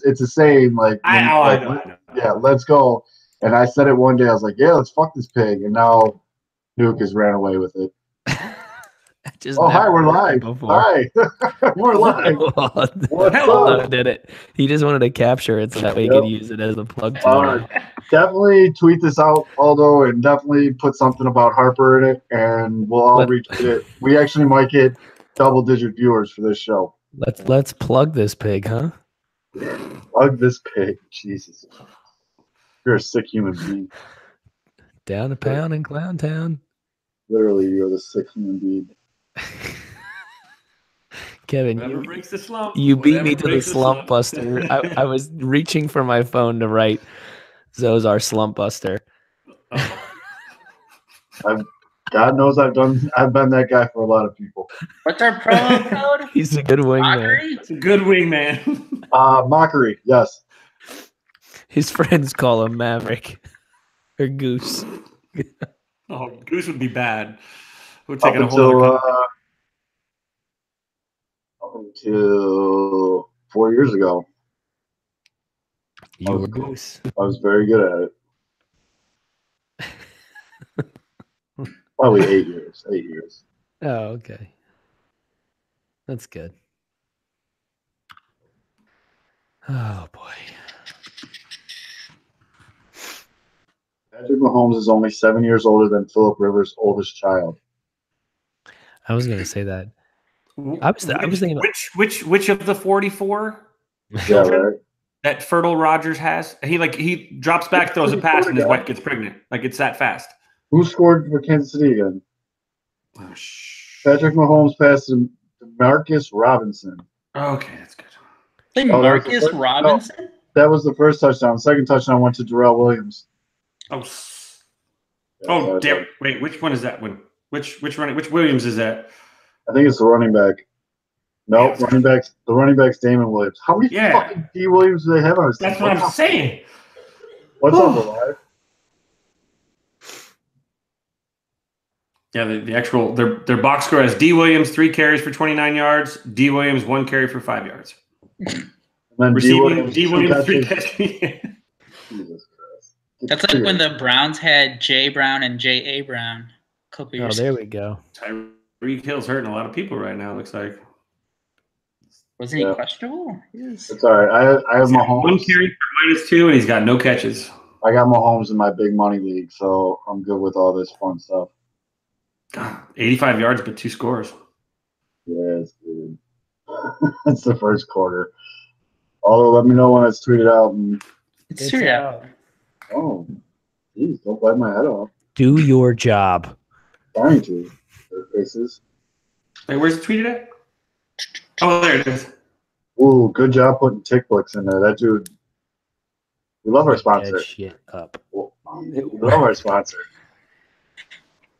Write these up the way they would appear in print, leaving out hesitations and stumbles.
it's a saying like, I know. Yeah, let's go. And I said it one day. I was like, yeah, let's fuck this pig. And now Nuke has ran away with it. Hi, we're live. Hi, we're live. What's up? Did it? He just wanted to capture it so that way he could use it as a plug tomorrow. Definitely tweet this out, Aldo, and definitely put something about Harper in it, and we'll all retweet it. We actually might get double-digit viewers for this show. Let's plug this pig, huh? Plug this pig, Jesus! You're a sick human being. Down a pound in Clown Town. Literally, you're the sick human being. Kevin, you beat me to the slump buster. I was reaching for my phone to write Zozar slump buster. God knows I've been that guy for a lot of people. What's our promo code? He's a good wingman. It's a good wingman. Mockery, yes. His friends call him Maverick or Goose. Oh, Goose would be bad. We're taking a whole up until 4 years ago. You were Goose. I was very good at it. Probably 8 years. 8 years. Oh, okay. That's good. Oh, boy. Patrick Mahomes is only 7 years older than Phillip Rivers' oldest child. I was going to say that. I was thinking which of the 44 children right. that Fertile Rogers has? He drops back, throws a pass, and his wife gets pregnant. Like it's that fast. Who scored for Kansas City again? Oh, Patrick Mahomes passed to Marcus Robinson. Okay, that's good. Marcus Robinson? No, that was the first touchdown. Second touchdown went to Darrell Williams. Damn! Wait, which one is that one? Which Williams is that? I think it's the running back. No, the running back's Damon Williams. How many fucking D Williams do they have on his team? That's what I'm saying. What's up, Alive? Yeah, the actual their box score has D Williams 3 carries for 29 yards, D Williams 1 carry for 5 yards. And then receiving D Williams 3 catches. Jesus Christ. That's like when the Browns had Jay Brown and J.A. Brown a couple years ago. There we go. Tyreek Hill's hurting a lot of people right now, it looks like. Wasn't he questionable? It's all right. I have Mahomes. 1 carry for -2, and he's got no catches. I got Mahomes in my big money league, so I'm good with all this fun stuff. God, 85 yards, but 2 scores. Yes, dude. That's the first quarter. Although, let me know when it's tweeted out. It's tweeted out. Oh, geez, don't bite my head off. Do your job. Trying to. Their faces. Hey, where's it tweeted at? Oh, there it is. Ooh, good job putting tick books in there. That dude. We love our sponsor. Shit up. We love our sponsor.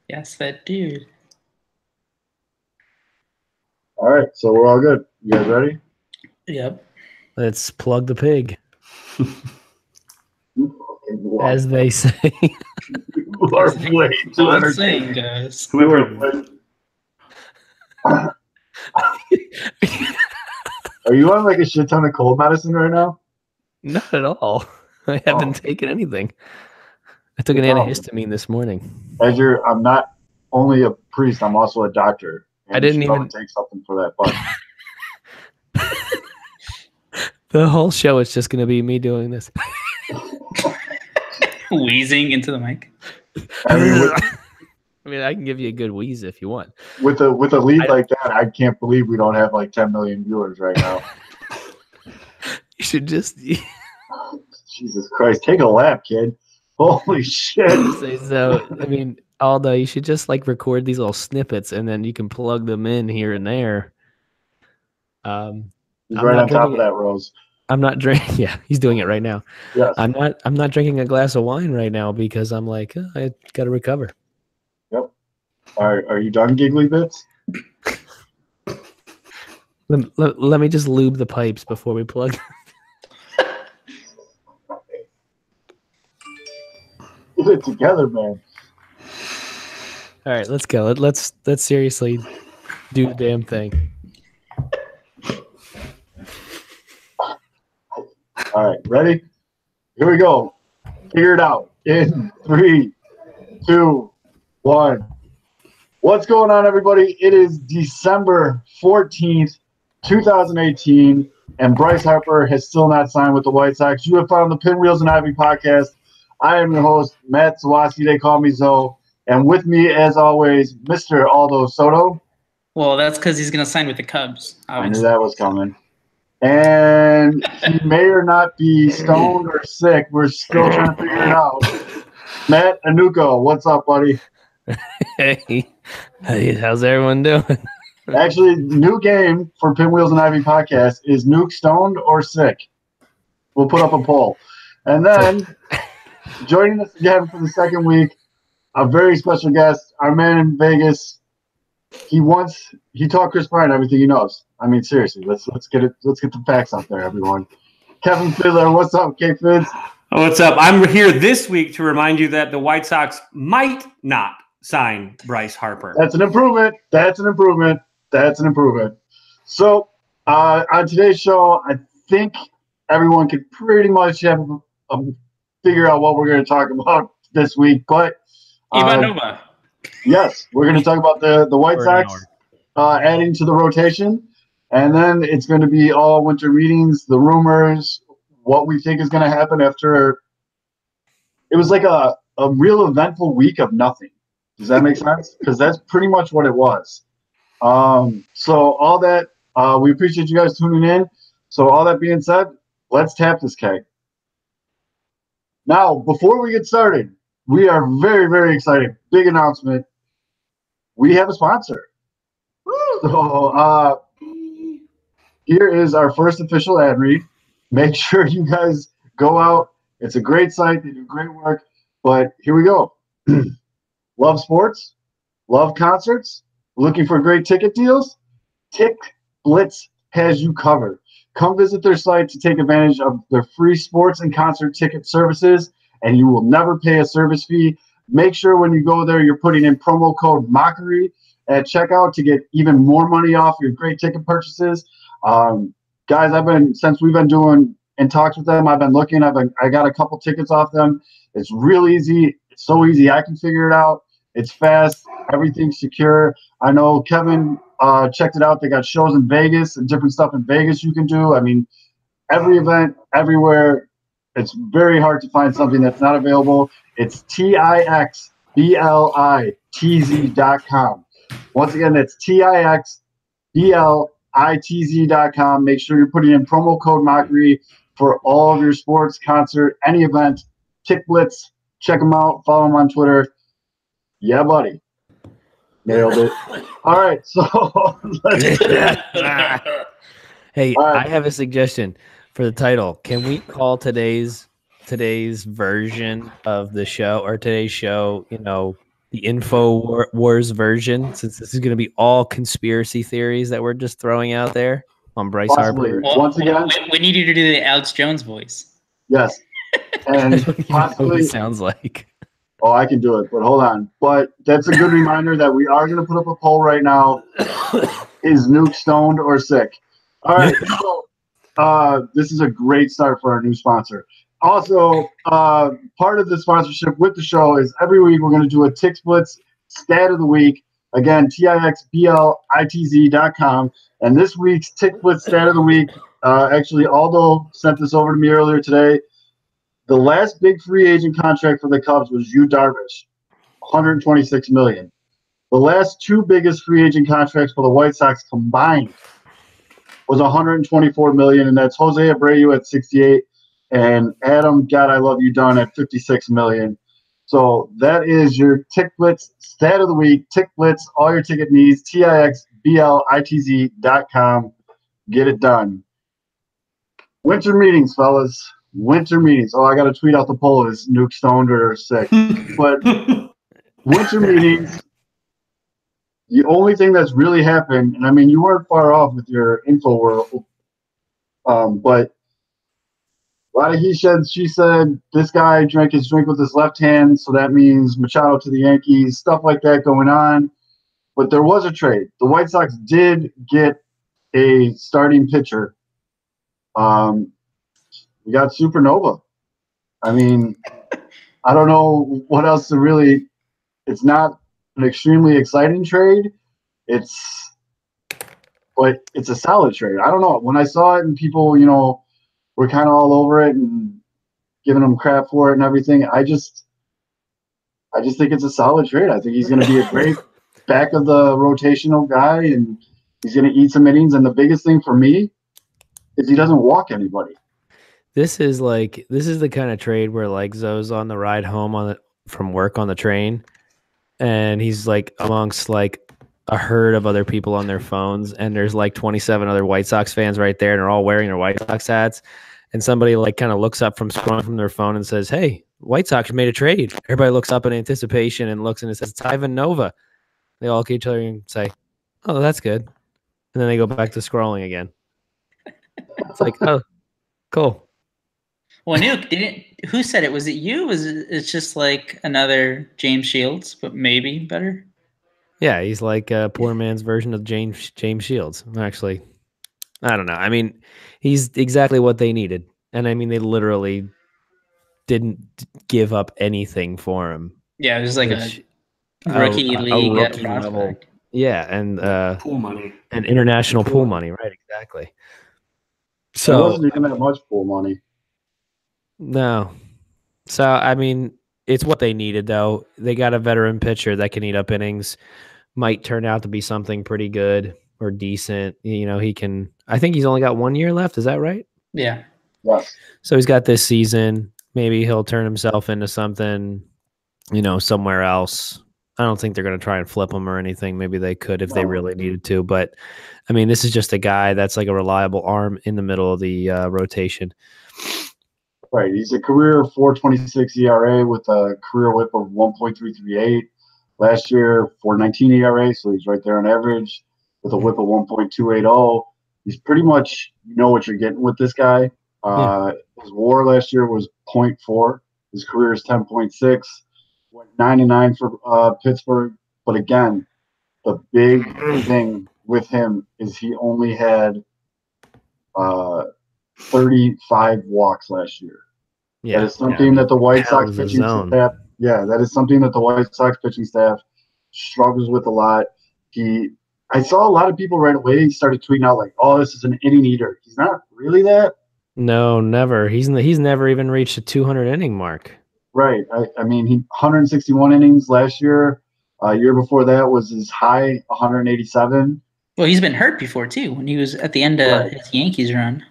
Yes, that dude. All right, so we're all good. You guys ready? Yep. Let's plug the pig. As they say. You are way too entertaining, guys. Are you on like a shit ton of cold medicine right now? Not at all. I haven't taken anything. I took an antihistamine this morning. I'm not only a priest, I'm also a doctor. I didn't even take something for that fun. The whole show is just going to be me doing this. Wheezing into the mic. I mean, I can give you a good wheeze if you want. With a lead like that, I can't believe we don't have like 10 million viewers right now. You should just... Jesus Christ, take a lap, kid. Holy shit. So, I mean, although you should just like record these little snippets and then you can plug them in here and there. He's right on top of that, Rose. I'm not drinking. Yeah, he's doing it right now. Yes. I'm not drinking a glass of wine right now because I'm like, I got to recover. Yep. Are you done, Giggly Bits? Let me just lube the pipes before we plug. Get it together, man. All right, let's go. Let's seriously do the damn thing. All right, ready? Here we go. Figure it out. In 3, 2, 1. What's going on, everybody? It is December 14th, 2018, and Bryce Harper has still not signed with the White Sox. You have found the Pinwheels and Ivy podcast. I am your host, Matt Zawadzki. They call me Zoe. And with me, as always, Mr. Aldo Soto. Well, that's because he's going to sign with the Cubs. I Obviously. knew that was coming. And he may or not be stoned or sick. We're still trying to figure it out. Matt Anuko, what's up, buddy? Hey, how's everyone doing? Actually, new game for Pinwheels and Ivy podcast is Nuke stoned or sick? We'll put up a poll. And then, joining us again for the second week, a very special guest, our man in Vegas. He taught Chris Bryant everything he knows. I mean, seriously, let's get the facts out there, everyone. Kevin Fiddler, what's up, K-Fids? What's up? I'm here this week to remind you that the White Sox might not sign Bryce Harper. That's an improvement. So, on today's show, I think everyone could pretty much have figure out what we're going to talk about this week. But Ivanova. Yes, we're going to talk about the White Sox adding to the rotation. And then it's going to be all winter meetings, the rumors, what we think is going to happen after. It was like a real eventful week of nothing. Does that make sense? Because that's pretty much what it was. So all that, we appreciate you guys tuning in. So all that being said, let's tap this keg. Now, before we get started, we are very, very excited. Big announcement. We have a sponsor. So here is our first official ad read. Make sure you guys go out. It's a great site. They do great work. But here we go. Love sports? Love concerts? Looking for great ticket deals? Tick Blitz has you covered. Come visit their site to take advantage of their free sports and concert ticket services, and you will never pay a service fee. Make sure when you go there, you're putting in promo code MOCKERY at checkout to get even more money off your great ticket purchases. Guys, since we've been doing in talks with them, I've been looking. I got a couple tickets off them. It's real easy. It's so easy. I can figure it out. It's fast. Everything's secure. I know Kevin checked it out. They got shows in Vegas and different stuff in Vegas you can do. I mean, every event, everywhere. It's very hard to find something that's not available. It's TIXBLITZ.com. Once again, that's TIXBLITZ.com. Make sure you're putting in promo code MOCKERY for all of your sports, concert, any event. Tick Blitz. Check them out. Follow them on Twitter. Yeah, buddy. Nailed it. All right, so Hey, right. I have a suggestion for the title. Can we call today's version of the show, or today's show, the Info Wars version, since this is going to be all conspiracy theories that we're just throwing out there on Bryce Harper? Once again, we need you to do the Alex Jones voice. Yes, and possibly what it sounds like. Oh, I can do it, but hold on. But that's a good reminder that we are going to put up a poll right now. Is Nuke stoned or sick? All right. So, this is a great start for our new sponsor. Also, part of the sponsorship with the show is every week we're going to do a Tick Blitz stat of the week. Again, TIXBLITZ.com. And this week's Tick Blitz stat of the week, actually, Aldo sent this over to me earlier today. The last big free agent contract for the Cubs was Yu Darvish, $126 million. The last two biggest free agent contracts for the White Sox combined was $124 million, and that's Jose Abreu at $68 and Adam, God I Love You Dunn at $56 million. So that is your Tick Blitz stat of the week. Tick Blitz, all your ticket needs, TIXBLITZ.com. Get it done. Winter meetings, fellas. Winter meetings. Oh, I got to tweet out the poll. Is Nuke stoned or sick? But winter meetings, the only thing that's really happened, and I mean, you weren't far off with your info world, but a lot of he said, she said, this guy drank his drink with his left hand, so that means Machado to the Yankees, stuff like that going on. But there was a trade. The White Sox did get a starting pitcher. We got Supernova. I mean, I don't know what else to really. It's not an extremely exciting trade. But it's a solid trade. I don't know. When I saw it and people, were kind of all over it and giving him crap for it and everything, I just think it's a solid trade. I think he's going to be a great back of the rotational guy, and he's going to eat some innings. And the biggest thing for me is he doesn't walk anybody. This is the kind of trade where like Zoe's on the ride home from work on the train, and he's like amongst like a herd of other people on their phones, and there's like 27 other White Sox fans right there, and they're all wearing their White Sox hats. And somebody like kind of looks up from scrolling from their phone and says, "Hey, White Sox made a trade." Everybody looks up in anticipation and looks, and it says, "It's Ivan Nova." They all look at each other and say, "Oh, that's good." And then they go back to scrolling again. It's like, oh, cool. Well, Nuke, who said it? Was it you? It's just like another James Shields, but maybe better? Yeah, he's like a poor man's version of James Shields. Actually, I don't know. I mean, he's exactly what they needed. And I mean, they literally didn't give up anything for him. Yeah, it was like a rookie league level. Yeah, and pool money. And international pool money, right? Exactly. So it wasn't even that much pool money. No. So I mean, it's what they needed though. They got a veteran pitcher that can eat up innings. Might turn out to be something pretty good or decent. He can. I think he's only got 1 year left. Is that right? Yeah. Yes. So he's got this season. Maybe he'll turn himself into something, somewhere else. I don't think they're going to try and flip him or anything. Maybe they could if they really needed to. But, I mean, this is just a guy that's like a reliable arm in the middle of the rotation. Right. He's a career 4.26 ERA with a career whip of 1.338. Last year, 4.19 ERA, so he's right there on average with a whip of 1.280. He's pretty much what you're getting with this guy. His WAR last year was 0.4. His career is 10.6. Went 9-9 for Pittsburgh. But again, the big thing with him is he only had 35 walks last year. Yeah, that is something that the White Sox pitching staff. Yeah, that is something that the White Sox pitching staff struggles with a lot. I saw a lot of people right away started tweeting out like, "Oh, this is an inning eater." He's not really that. No, never. He's never even reached a 200 inning mark. Right. I mean, he 161 innings last year. Year before that was his high, 187. Well, he's been hurt before too when he was at the end of his Yankees run.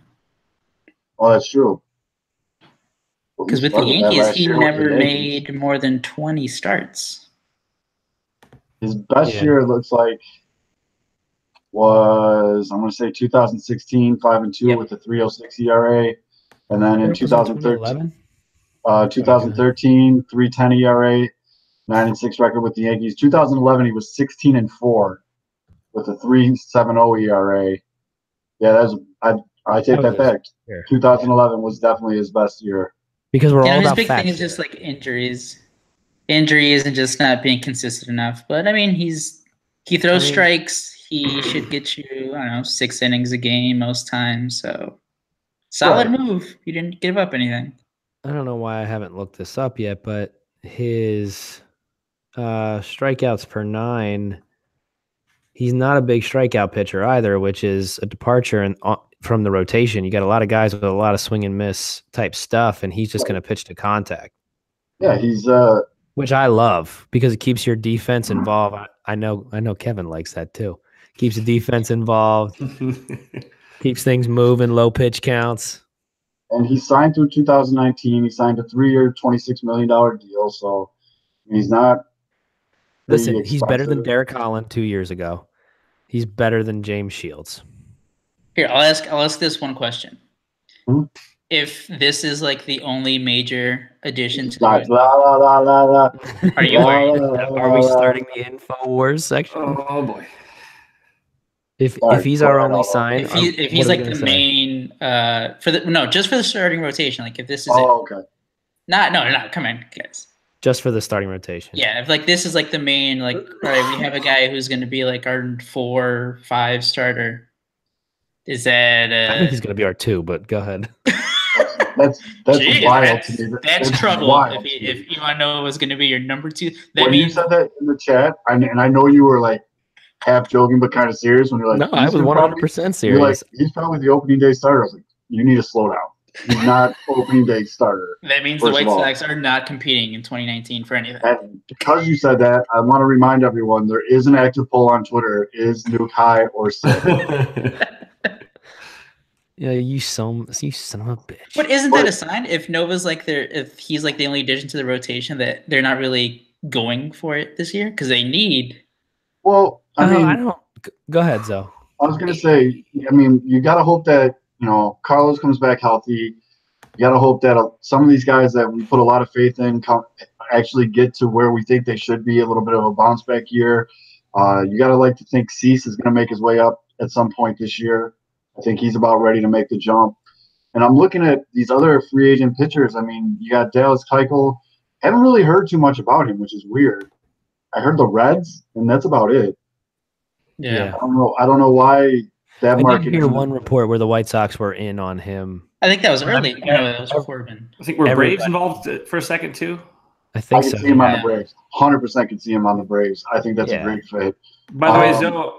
Oh, that's true. Because with the Yankees, he never made more than 20 starts. His best year, it looks like, was, I'm going to say 2016, 5-2 with a 3.06 ERA. And then in 2013, 3.10 ERA, 9-6 record with the Yankees. 2011, he was 16-4 with a 3.70 ERA. Yeah, I take that back. 2011 was definitely his best year. Because we're all about his big thing is just like injuries and just not being consistent enough. But I mean, he throws strikes. He should get you, I don't know, 6 innings a game most times. So solid move. You didn't give up anything. I don't know why I haven't looked this up yet, but his strikeouts per 9. He's not a big strikeout pitcher either, which is a departure from the rotation. You got a lot of guys with a lot of swing and miss type stuff, and he's just going to pitch to contact. Yeah, he's which I love because it keeps your defense involved. I know Kevin likes that too. Keeps the defense involved, keeps things moving, low pitch counts. And he signed through 2019. He signed a 3-year, $26 million deal. So he's not. Listen, he's better than Derek Holland 2 years ago. He's better than James Shields. Here, I'll ask this one question. If this is like the only major addition to the Are you worried? Are we starting the InfoWars section? Oh boy. If he's our only sign, if he's like the main just for the starting rotation, like if this is okay. No, come on, guys. Just for the starting rotation. Yeah, if like this is like the main, like, all right, we have a guy who's going to be like our 4-5 starter. Is that? I think he's going to be our 2, but go ahead. That's Jeez, wild to me. That's trouble. If Ivanova was going to be your number 2, that means you said that in the chat, and I know you were like half joking but kind of serious when you're like, no, I was 100% serious. You're like, he's probably the opening day starter. I was like, you need to slow down. He's not opening day starter. That means the White Sox are not competing in 2019 for anything. And because you said that, I want to remind everyone there is an active poll on Twitter: is Nuke high or sit? Yeah, you son of a bitch. But isn't that a sign? If Nova's like if he's like the only addition to the rotation, that they're not really going for it this year because they need. Well, I mean, I don't. Go ahead, Zoe. I was gonna say, I mean, you gotta hope that Carlos comes back healthy. You gotta hope that some of these guys that we put a lot of faith in actually get to where we think they should be. A little bit of a bounce back year. You gotta like to think Cease is gonna make his way up at some point this year. I think he's about ready to make the jump. And I'm looking at these other free agent pitchers. I mean, you got Dallas Keuchel. Haven't really heard too much about him, which is weird. I heard the Reds, and that's about it. Yeah. I don't know why that market. I did hear one report where the White Sox were in on him. I think that was early. That was Corbin. I think were Braves involved for a second too? I think so. I can see him on the Braves. 100% can see him on the Braves. I think that's a great fit. By the way, Zoe,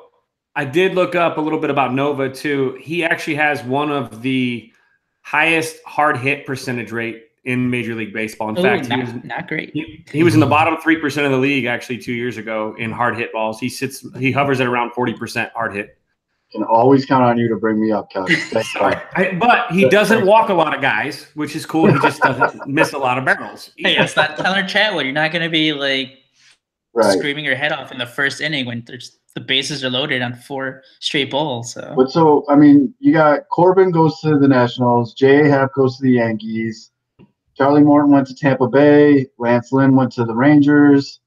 I did look up a little bit about Nova too. He actually has one of the highest hard hit percentage rate in Major League Baseball. In fact, he was not great. He was in the bottom 3% of the league actually 2 years ago in hard hit balls. He hovers at around 40% hard hit. Can always count on you to bring me up, Kevin. But he doesn't walk a lot of guys, which is cool. He just doesn't miss a lot of barrels. Hey, it's not Tyler Chatwood. You're not going to be like screaming your head off in the first inning when the bases are loaded on 4 straight balls. So I mean, you got Corbin goes to the Nationals, J.A. Happ goes to the Yankees, Charlie Morton went to Tampa Bay, Lance Lynn went to the Rangers.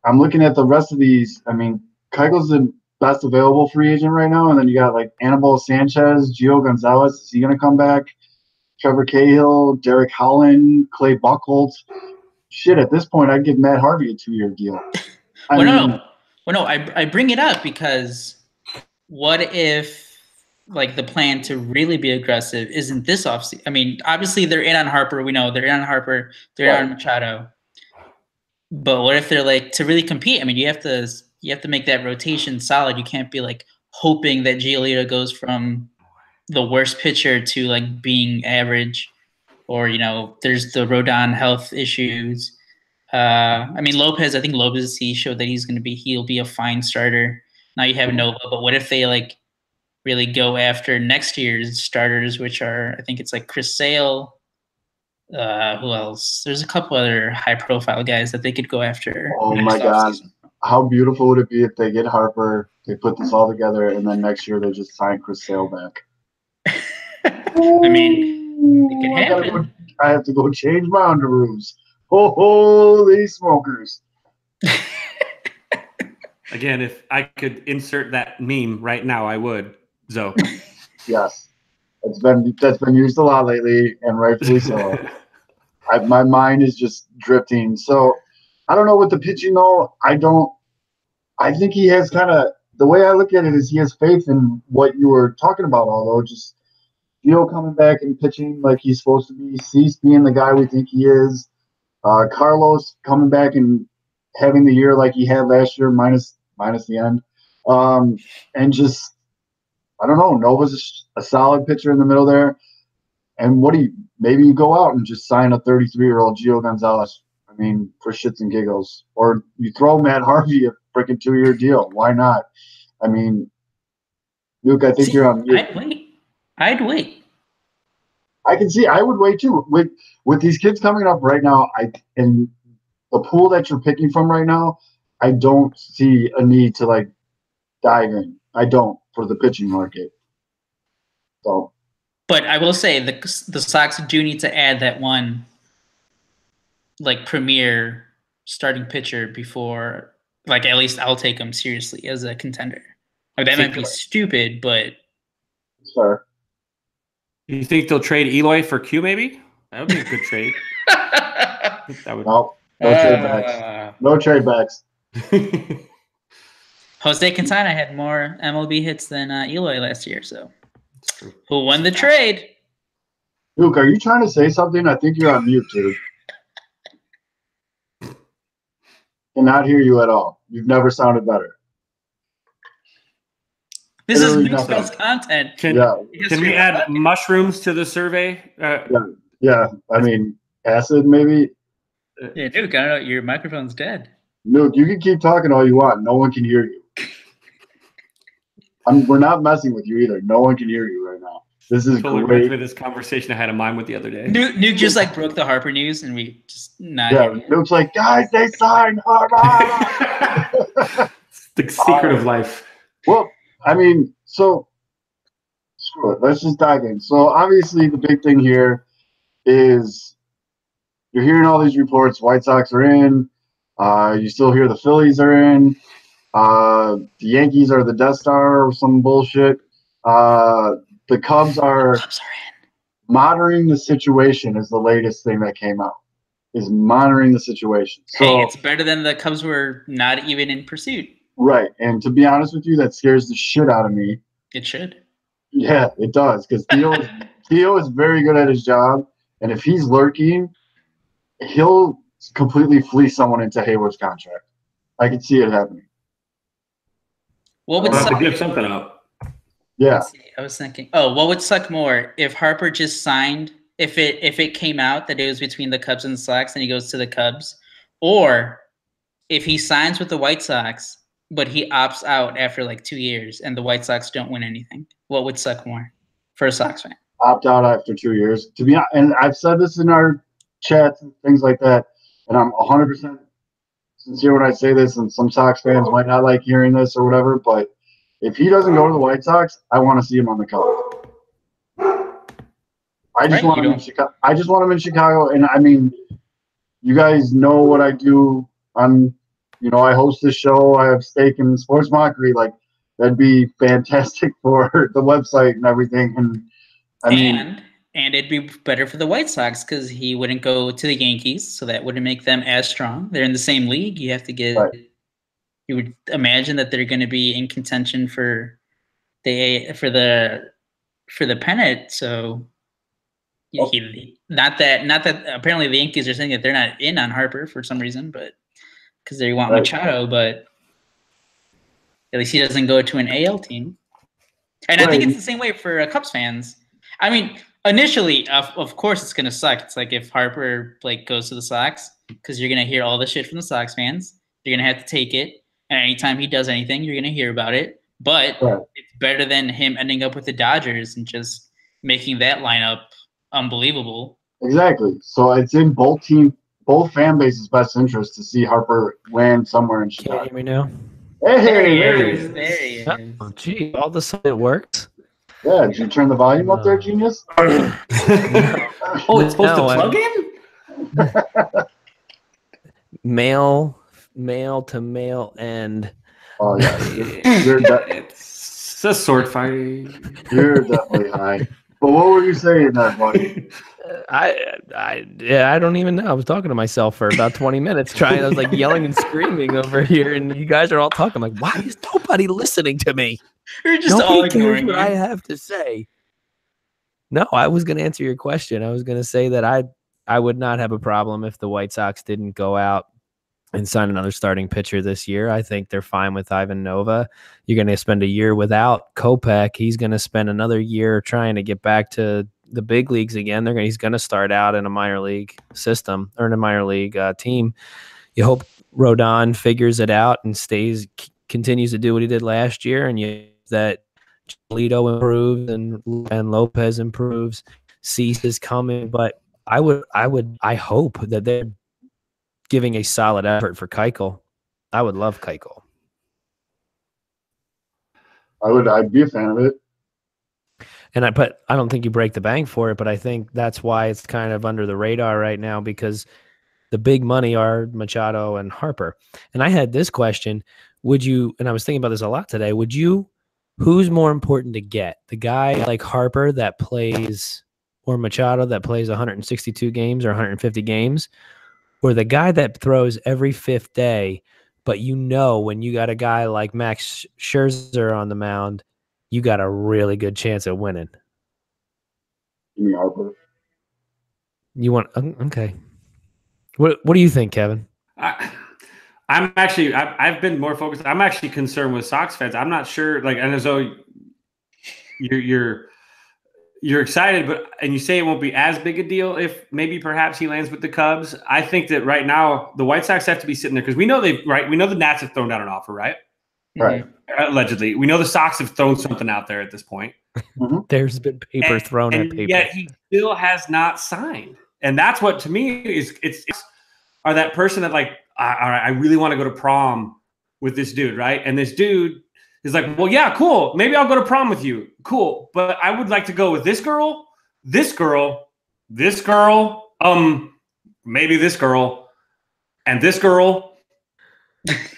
I'm looking at the rest of these. I mean, Keuchel's the best available free agent right now, and then you got like Anibal Sanchez, Gio Gonzalez. Is he going to come back? Trevor Cahill, Derek Holland, Clay Buchholz. Shit, at this point, I'd give Matt Harvey a 2-year deal. I bring it up because what if like the plan to really be aggressive isn't this offseason? I mean, obviously they're in on Harper. We know they're in on Harper. They're in on Machado. But what if they're like to really compete? I mean, you have to make that rotation solid. You can't be like hoping that Giolito goes from the worst pitcher to like being average, or there's the Rodon health issues. I mean, Lopez. I think Lopez. He showed that he'll be a fine starter. Now you have Nova, but what if they like really go after next year's starters, which are I think it's like Chris Sale. Who else? There's a couple other high-profile guys that they could go after. Oh my God! How beautiful would it be if they get Harper, they put this all together, and then next year they just sign Chris Sale back? I mean, it could happen. I have to go change my underoos. Holy smokers! Again, if I could insert that meme right now, I would. Zoe. Yes, that's been used a lot lately, and rightfully so. My mind is just drifting. So I don't know what the pitching though. I think he has kind of the way I look at it is he has faith in what you were talking about. Although just coming back and pitching like he's supposed to be, Cease being the guy we think he is, Carlos coming back and having the year like he had last year, minus the end, and just I don't know. Nova's a solid pitcher in the middle there. And maybe you go out and just sign a 33-year-old Gio Gonzalez. I mean, for shits and giggles. Or you throw Matt Harvey a freaking 2-year deal. Why not? I mean, Luke, I think you're on mute. I'd wait. I can see. I would wait too. With these kids coming up right now, and the pool that you're picking from right now, I don't see a need to like dive in. I don't for the pitching market. So. But I will say the Sox do need to add that one, like premier starting pitcher before, like at least I'll take him seriously as a contender. Like that might be stupid, but. Sure. You think they'll trade Eloy for Q? Maybe that would be a good trade. That would. No trade backs. No trade backs. Jose Quintana had more MLB hits than Eloy last year, so. Who won the trade? Luke, are you trying to say something? I think you're on mute, dude. Cannot hear you at all. You've never sounded better. This is Luke's best content. Can we add mushrooms to the survey? Yeah. I mean, acid maybe. Yeah, Luke, I don't know. Your microphone's dead. Luke, you can keep talking all you want. No one can hear you. We're not messing with you either. No one can hear you right now. This is totally great. Reminds me of this conversation I had in mind with the other day. Nuke just like broke the Harper news, and we just not. Yeah, Nuke's like, guys, they signed Harper. It's the secret of life. Well, I mean, so screw it. Let's just dive in. So obviously, the big thing here is you're hearing all these reports. White Sox are in. You still hear the Phillies are in. The Yankees are the Death Star or some bullshit. The Cubs are monitoring the situation is the latest thing that came out. Is monitoring the situation. So, hey, it's better than the Cubs were not even in pursuit. Right. And to be honest with you, that scares the shit out of me. It should. Yeah, it does. Because Theo is very good at his job. And if he's lurking, he'll completely fleece someone into Hayward's contract. I can see it happening. What would suck? Give something up. Yeah. I was thinking, what would suck more if Harper just signed? If it came out that it was between the Cubs and the Sox, and he goes to the Cubs, or if he signs with the White Sox, but he opts out after like 2 years, and the White Sox don't win anything. What would suck more for a Sox fan? Opt out after 2 years. To be honest, and I've said this in our chats and things like that, and I'm 100% sincere when I say this, and some Sox fans might not like hearing this or whatever, but if he doesn't go to the White Sox, I want to see him on the Cubs. I just want him in Chicago. I just want him in Chicago, and I mean, you guys know what I do. I host this show. I have stake in Sports Mockery. Like, that'd be fantastic for the website and everything. And and it'd be better for the White Sox because he wouldn't go to the Yankees, so that wouldn't make them as strong. They're in the same league. You have to get. Right. You would imagine that they're going to be in contention for the pennant. So, not that apparently the Yankees are saying that they're not in on Harper for some reason, but because they want Machado, but at least he doesn't go to an AL team. And I think it's the same way for Cubs fans. I mean, initially, of course, it's going to suck. It's like if Harper goes to the Sox, because you're going to hear all the shit from the Sox fans. You're going to have to take it. And anytime he does anything, you're going to hear about it. But it's better than him ending up with the Dodgers and just making that lineup unbelievable. Exactly. So it's in both fan bases' best interest to see Harper land somewhere in Chicago. Can you hear me now? Hey, there he is. Oh, gee, all of a sudden it works. Yeah, did you turn the volume up there, genius? Oh, it's supposed to plug in? Male to male and oh yeah, it's a sword fight. You're definitely high. But what were you saying there, buddy? I don't even know. I was talking to myself for about 20 minutes I was like yelling and screaming over here, and you guys are all talking. I'm like, why is nobody listening to me? You're just all ignoring what I have to say. No, I was going to answer your question. I was going to say that I would not have a problem if the White Sox didn't go out and sign another starting pitcher this year. I think they're fine with Ivan Nova. You're going to spend a year without Kopech. He's going to spend another year trying to get back to the big leagues again. He's going to start out in a minor league system or in a minor league team. You hope Rodon figures it out and continues to do what he did last year, and that Lito improves and Lopez improves. Cease is coming, but I hope that they're giving a solid effort for Keuchel. I would love Keuchel. I'd be a fan of it. But I don't think you break the bank for it, but I think that's why it's kind of under the radar right now, because the big money are Machado and Harper. And I had this question, and I was thinking about this a lot today, who's more important to get? The guy like Harper that plays, or Machado that plays 162 games or 150 games, or the guy that throws every fifth day, but when you got a guy like Max Scherzer on the mound, you got a really good chance at winning. You mean Harper? You want okay. What do you think, Kevin? I'm actually I've been more focused. I'm actually concerned with Sox fans. I'm not sure. Like, and as though you're excited, but and you say it won't be as big a deal if maybe perhaps he lands with the Cubs. I think that right now the White Sox have to be sitting there because we know we know the Nats have thrown down an offer, right? Right. Allegedly, we know the Sox have thrown something out there at this point. There's been paper thrown at paper, yet he still has not signed, and that's what to me is it's are that person that like, all right, I really want to go to prom with this dude, right? And this dude is like, well, yeah, cool. Maybe I'll go to prom with you. Cool. But I would like to go with this girl, maybe this girl, and this girl.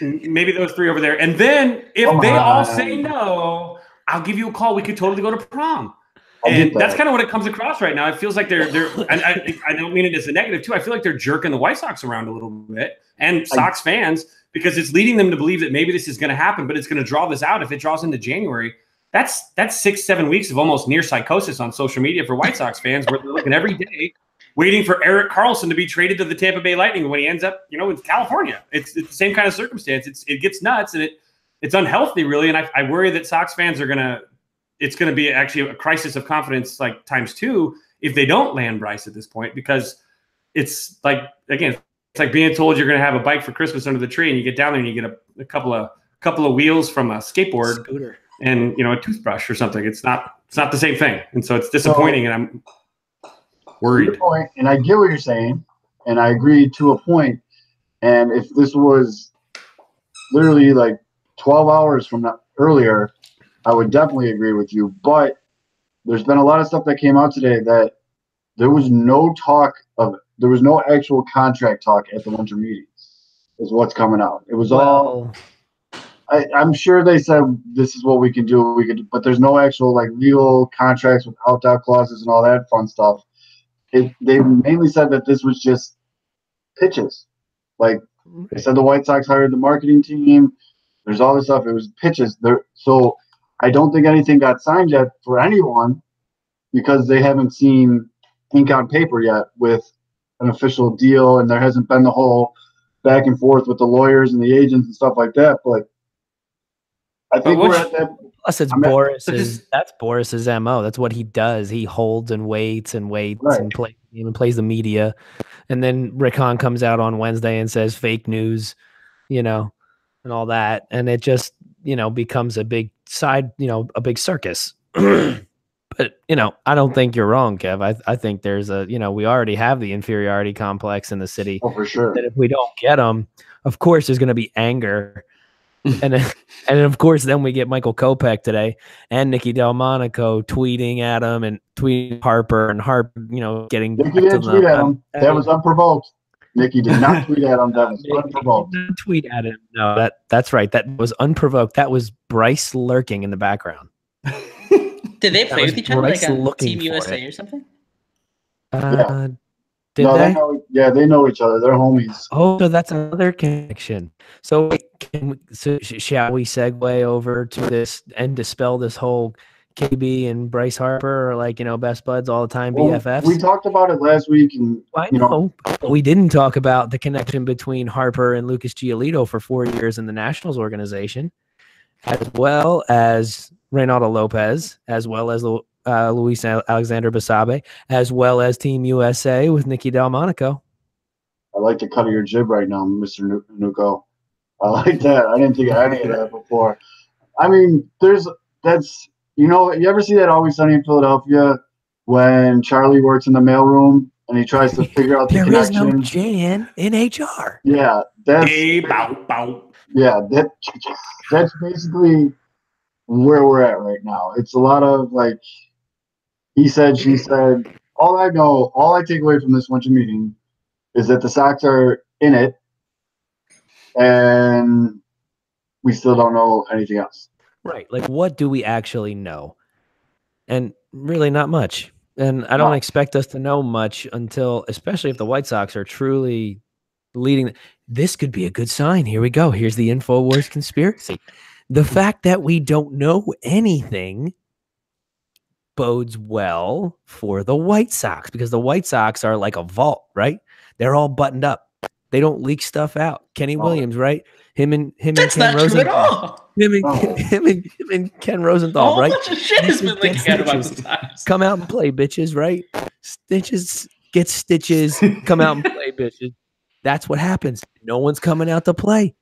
Maybe those three over there. And then if they all say no, I'll give you a call. We could totally go to prom. And that's kind of what it comes across right now. It feels like they're and I don't mean it as a negative too. I feel like they're jerking the White Sox around a little bit and Sox fans because it's leading them to believe that maybe this is going to happen, but it's going to draw this out. If it draws into January, that's 6-7 weeks of almost near psychosis on social media for White Sox fans where they're looking every day waiting for Eric Carlson to be traded to the Tampa Bay Lightning when he ends up, in California. It's the same kind of circumstance. It gets nuts and it's unhealthy really. And I worry that Sox fans it's going to be actually a crisis of confidence like ×2 if they don't land Bryce at this point, because it's like, again, it's like being told you're going to have a bike for Christmas under the tree and you get down there and you get a couple of wheels from a skateboard scooter and, a toothbrush or something. It's not the same thing. And so it's disappointing and I'm worried. And I get what you're saying and I agree to a point. And if this was literally like 12 hours from earlier, I would definitely agree with you, but there's been a lot of stuff that came out today that there was no actual contract talk at the winter meetings is what's coming out. It was all, I'm sure they said, this is what we can do. But there's no actual like legal contracts with opt-out clauses and all that fun stuff. They mainly said that this was just pitches. Like they said, the White Sox hired the marketing team. There's all this stuff. It was pitches there. So I don't think anything got signed yet for anyone because they haven't seen ink on paper yet with an official deal, and there hasn't been the whole back and forth with the lawyers and the agents and stuff like that. But I think we're at that. Plus, that's Boris's MO. That's what he does. He holds and waits and plays the media, and then Rick Hahn comes out on Wednesday and says fake news, and all that, and it just becomes a big a big circus. But I don't think you're wrong, Kev. I think there's we already have the inferiority complex in the city. Oh, for sure. That if we don't get them, of course there's going to be anger, and of course then we get Michael Kopech today and Nicky Delmonico tweeting at him and tweeting Harper and Harper, getting. Nicky didn't tweet at him. That was unprovoked. Nicky did not tweet at him. That was unprovoked. Tweet at him. No, that's right. That was unprovoked. That was Bryce lurking in the background. Did they play with each other like on Team USA or something? Yeah. Did they? They know each other. They're homies. Oh, so that's another connection. So, shall we segue over to this and dispel this whole KB and Bryce Harper are best buds all the time, BFFs? We talked about it last week, and I know. We didn't talk about the connection between Harper and Lucas Giolito for 4 years in the Nationals organization, as well as Reynaldo Lopez, as well as Luis Alexander Basabe, as well as Team USA with Nicky Delmonico. I like the cut of your jib right now, Mr. Nuko. I like that. I didn't think of any of that before. I mean, you ever see that Always Sunny in Philadelphia when Charlie works in the mailroom and he tries to figure out the connection? There is no Jan in HR. Yeah, that's basically where we're at right now. It's a lot of like he said, she said. All I take away from this winter meeting is that the Sox are in it, and we still don't know anything else. Right. Like, what do we actually know? And really not much. And I don't expect us to know much until, especially if the White Sox are truly leading. This could be a good sign. Here we go. Here's the InfoWars conspiracy. The fact that we don't know anything bodes well for the White Sox because the White Sox are like a vault, right? They're all buttoned up. They don't leak stuff out. Kenny Williams, right? Him and Ken Rosenthal. Him and Ken Rosenthal, right? Bunch of shit has been leaking out about the Sox. Come out and play, bitches, right? Stitches get stitches. Come out and play, bitches. That's what happens. No one's coming out to play.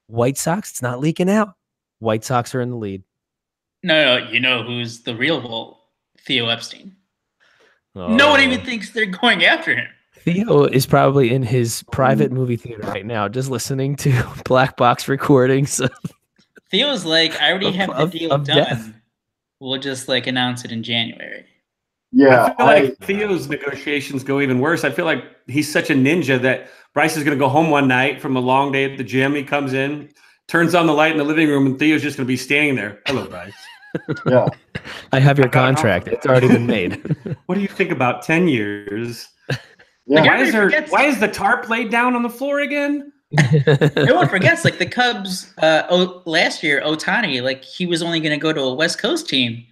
White Sox, it's not leaking out. White Sox are in the lead. No, you know who's the real Volt? Theo Epstein. No one even thinks they're going after him. Theo is probably in his private movie theater right now, just listening to black box recordings. Theo's like, I already have the deal done. Death. We'll just like announce it in January. Yeah, I feel like Theo's negotiations go even worse. I feel like he's such a ninja that Bryce is going to go home one night from a long day at the gym. He comes in, turns on the light in the living room, and Theo's just going to be standing there. Hello, Bryce. Yeah, I have your contract. It's already been made. What do you think about 10 years? Yeah. Why is the tarp laid down on the floor again? No one forgets, like the Cubs last year, Ohtani, like he was only going to go to a West Coast team,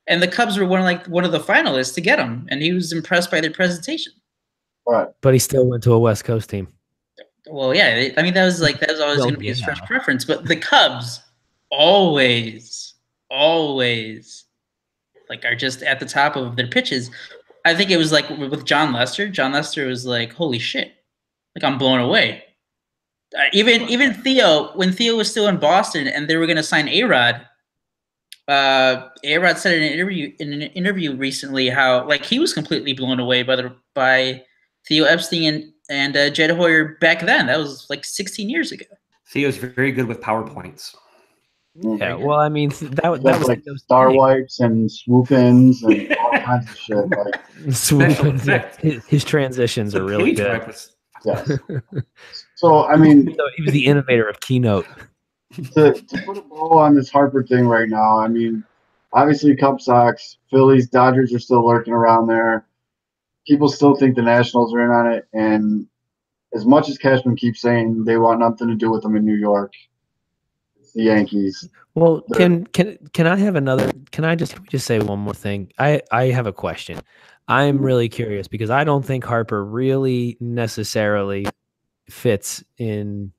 and the Cubs were one of the finalists to get him, and he was impressed by their presentation. Right, but he still went to a West Coast team. Well, yeah, I mean that was always going to be his first preference, but the Cubs always like are just at the top of their pitches. I think it was like with John Lester. John Lester was like, "Holy shit!" Like I'm blown away. Even Theo, when Theo was still in Boston and they were going to sign A-Rod, A-Rod said in an interview recently how like he was completely blown away by Theo Epstein and Jed Hoyer back then. That was like 16 years ago. Theo's very good with PowerPoints. Yeah, well, I mean, that was like star wipes and swoop-ins and all kinds of shit. Like swoop-ins. His transitions are really good. Yes. So, I mean, he was the innovator of Keynote. To put a bow on this Harper thing right now, I mean, obviously, Cubs, Sox, Phillies, Dodgers are still lurking around there. People still think the Nationals are in on it, and as much as Cashman keeps saying they want nothing to do with them in New York, the Yankees. Well, can I have another? Can we just say one more thing? I have a question. I'm really curious because I don't think Harper really necessarily fits in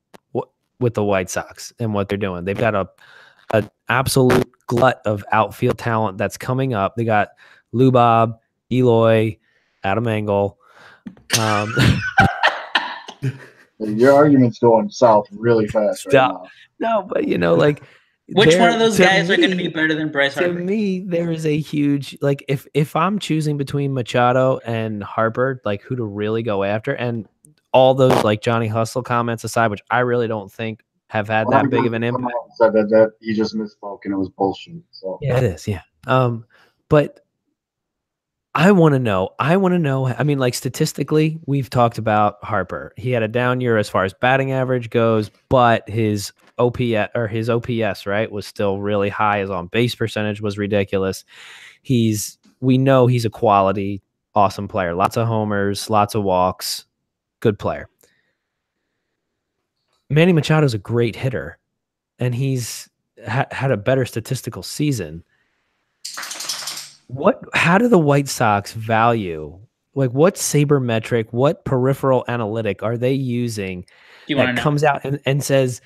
with the White Sox and what they're doing. They've got a absolute glut of outfield talent that's coming up. They got Lou Bob, Eloy, Adam Engel. Your argument's going south really fast right now. No, but like which one of those guys are going to be better than Bryce Harper? To me, there is a huge like if I'm choosing between Machado and Harper, like who to really go after, and all those like Johnny Hustle comments aside, which I really don't think have had that big of an impact. Said that he just misspoke and it was bullshit. So yeah, it is. Yeah. But I want to know. I mean, like statistically, we've talked about Harper. He had a down year as far as batting average goes, but his OPS, right, was still really high. His on base percentage was ridiculous. We know he's a quality, awesome player. Lots of homers, lots of walks, good player. Manny Machado's a great hitter, and he's had a better statistical season. How do the White Sox value? Like, what sabermetric, what peripheral analytic are they using that comes out and says,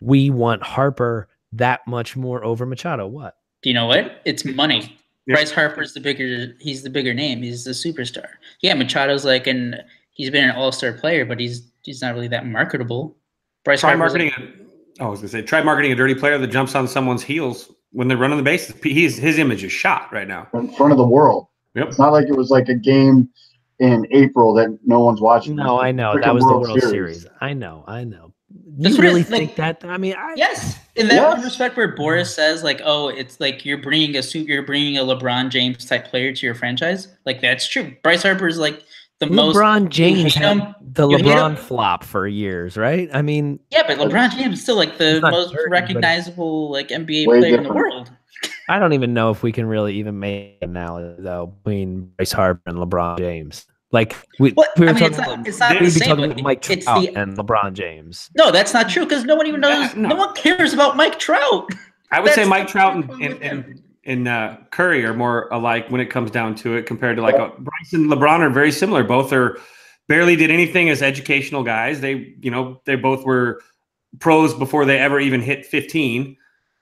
we want Harper that much more over Machado? What? Do you know what? It's money. Yep. Bryce Harper's he's the bigger name. He's the superstar. Yeah, Machado's he's been an all-star player, but he's not really that marketable. Try marketing a dirty player that jumps on someone's heels when they're running the bases. His image is shot right now. In front of the world. Yep. It's not like it was like a game in April that no one's watching. No, I know. That was the World Series. I know. You really think that? I mean, yes. In that respect where Boris says, like, oh, it's like you're bringing a LeBron James type player to your franchise. Like, that's true. Bryce Harper is like the most. LeBron James had the LeBron flop for years, right? I mean, yeah, but LeBron James is still like the most recognizable like NBA player in the world. I don't even know if we can really even make an analogy though between Bryce Harper and LeBron James. Like we were talking about Mike Trout and LeBron James. No, that's not true because no one even knows. No one cares about Mike Trout. I would say Mike Trout and Curry are more alike when it comes down to it compared to like Bryce and LeBron are very similar. Both are barely did anything as educational guys. They both were pros before they ever even hit 15.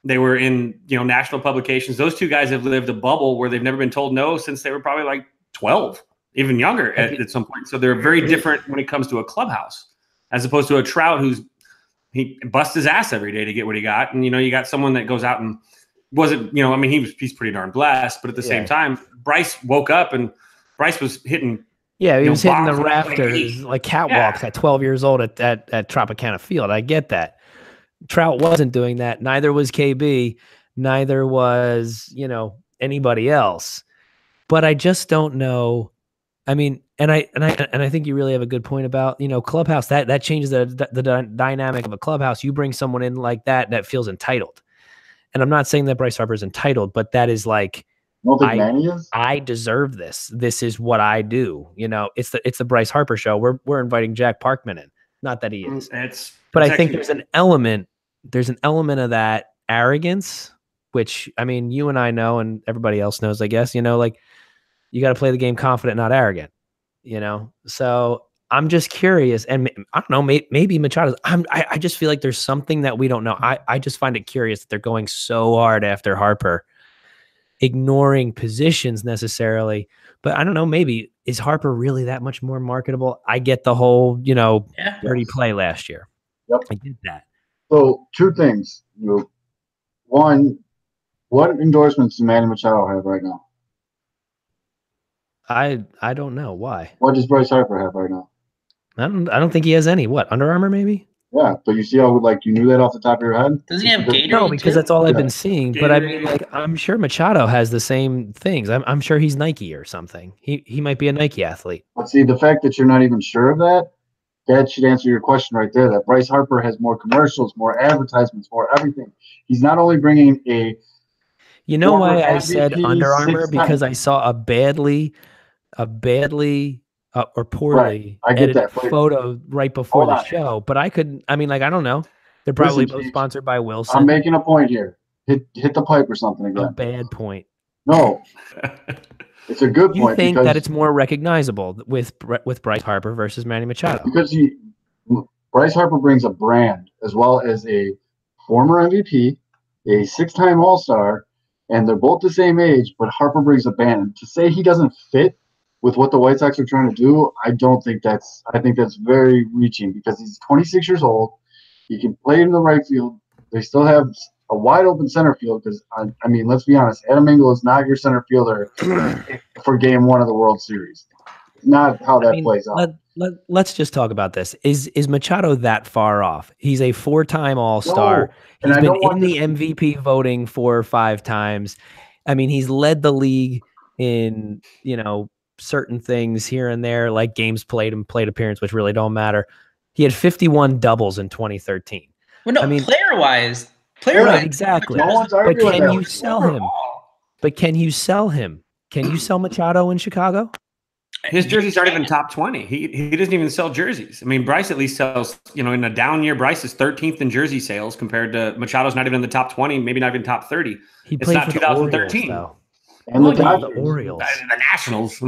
They were in, national publications. Those two guys have lived a bubble where they've never been told no since they were probably like 12, even younger at some point. So they're very different when it comes to a clubhouse, as opposed to a Trout he busts his ass every day to get what he got. And, you got someone that goes out and wasn't, he's pretty darn blessed, but at the same time, Bryce woke up and Bryce was hitting. Yeah, he was hitting the rafters like catwalks at 12 years old at Tropicana Field. I get that. Trout wasn't doing that. Neither was KB. Neither was, anybody else. But I just don't know. I mean, and I think you really have a good point about, clubhouse. That changes the dynamic of a clubhouse. You bring someone in like that feels entitled. And I'm not saying that Bryce Harper is entitled, but that is like, I deserve this. This is what I do. It's the Bryce Harper show. We're inviting Jack Parkman in. Not that he is. But I think there's an element of that arrogance, which, I mean, you and I know, and everybody else knows, I guess, like you got to play the game confident, not arrogant, So I'm just curious. And I don't know, maybe Machado's, I just feel like there's something that we don't know. I just find it curious that they're going so hard after Harper, ignoring positions necessarily. But I don't know, maybe is Harper really that much more marketable? I get the whole, dirty play last year. Yep. I get that. So 2 things. One, what endorsements do Manny Machado have right now? I don't know. Why. What does Bryce Harper have right now? I don't think he has any. What, Under Armour maybe? Yeah, but you see how you knew that off the top of your head? Does he have Gatorade? No, because that's all I've been seeing. Gatorade. But I mean, I'm sure Machado has the same things. I'm sure he's Nike or something. He might be a Nike athlete. But see, the fact that you're not even sure of that should answer your question right there. That Bryce Harper has more commercials, more advertisements, more everything. He's not only bringing a. You know why I said Under Armour? Because I saw a badly or poorly edited photo right before the show. But I don't know. They're probably both sponsored by Wilson. I'm making a point here. Hit the pipe or something again. A bad point. No. It's a good point. You think that it's more recognizable with Bryce Harper versus Manny Machado? Because Bryce Harper brings a brand as well as a former MVP, a 6-time All-Star, and they're both the same age, but Harper brings a band. To say he doesn't fit with what the White Sox are trying to do, I think that's very reaching because he's 26 years old. He can play in the right field. They still have a wide open center field because, I mean, let's be honest, Adam Engel is not your center fielder for Game 1 of the World Series. Not how that plays out. Let's just talk about this. Is Machado that far off? He's a 4-time All-Star. No, he's been in the MVP voting 4 or 5 times. I mean, he's led the league in, certain things here and there, like games played and plate appearance, which really don't matter. He had 51 doubles in 2013. Well, no, I mean, player-wise, exactly. But can you sell him? Can you sell Machado in Chicago? His jerseys aren't even top 20. He doesn't even sell jerseys. I mean, Bryce at least sells, in a down year, Bryce is 13th in jersey sales compared to Machado's not even in the top 20, maybe not even top 30. He played for 2013. The Orioles, and the Orioles. The Nationals.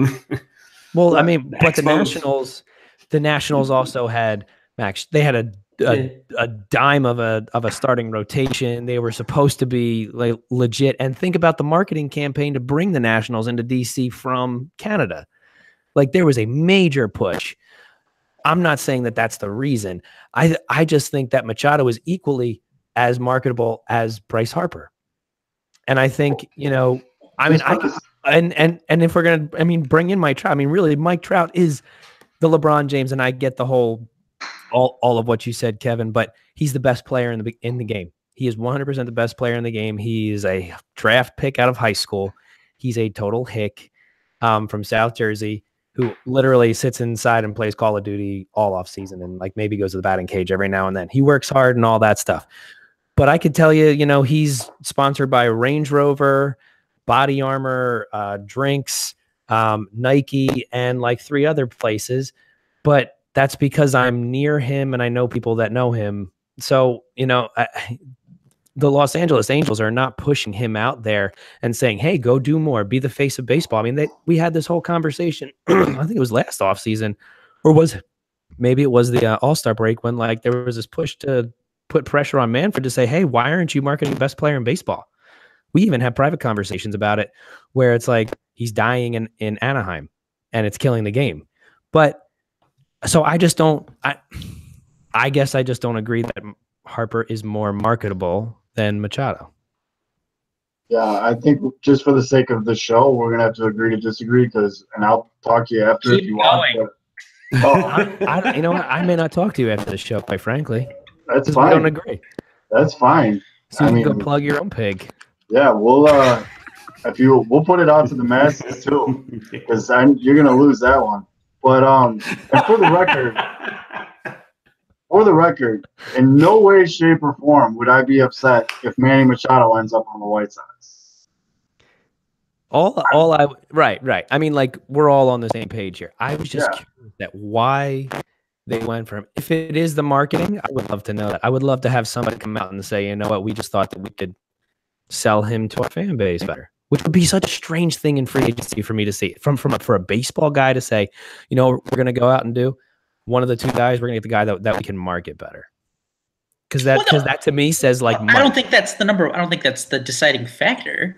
Well, I mean, but the Nationals also had Max. They had a dime of a starting rotation. They were supposed to be like legit. And think about the marketing campaign to bring the Nationals into DC from Canada. Like there was a major push. I'm not saying that that's the reason. I just think that Machado is equally as marketable as Bryce Harper. And I think, and if we're going to, bring in Mike Trout, really Mike Trout is the LeBron James, and I get the whole, all of what you said, Kevin, but he's the best player in the game. He is 100% the best player in the game. He is a draft pick out of high school. He's a total hick from South Jersey, who literally sits inside and plays Call of Duty all off season and maybe goes to the batting cage every now and then. He works hard and all that stuff. But I could tell you, he's sponsored by Range Rover, Body Armor, drinks, Nike, and 3 other places. But that's because I'm near him and I know people that know him. So, the Los Angeles Angels are not pushing him out there and saying, hey, go do more, be the face of baseball. I mean, we had this whole conversation, I think it was last offseason, or maybe it was the All-Star break when like there was this push to put pressure on Manfred to say, hey, why aren't you marketing the best player in baseball? We even had private conversations about it where it's like he's dying in Anaheim and it's killing the game. But so I just don't, I guess I just don't agree that Harper is more marketable than Machado. Yeah, I think just for the sake of the show, we're going to have to agree to disagree and I'll talk to you after if you want. But, you know what? I may not talk to you after the show, quite frankly. That's fine. We don't agree. That's fine. So you can go plug your own pig. Yeah, we'll put it out to the masses too, because you're gonna lose that one. But and for the record, in no way, shape, or form would I be upset if Manny Machado ends up on the White Sox. Right. I mean, like we're all on the same page here. I was just curious that why they went for him. If it is the marketing, I would love to know that. I would love to have somebody come out and say, you know what, we just thought that we could sell him to our fan base better, which would be such a strange thing in free agency for me to see. For a baseball guy to say, you know, we're going to go out and do one of the two guys. We're going to get the guy that we can market better. Because that to me says like money. I don't think that's the number. I don't think that's the deciding factor.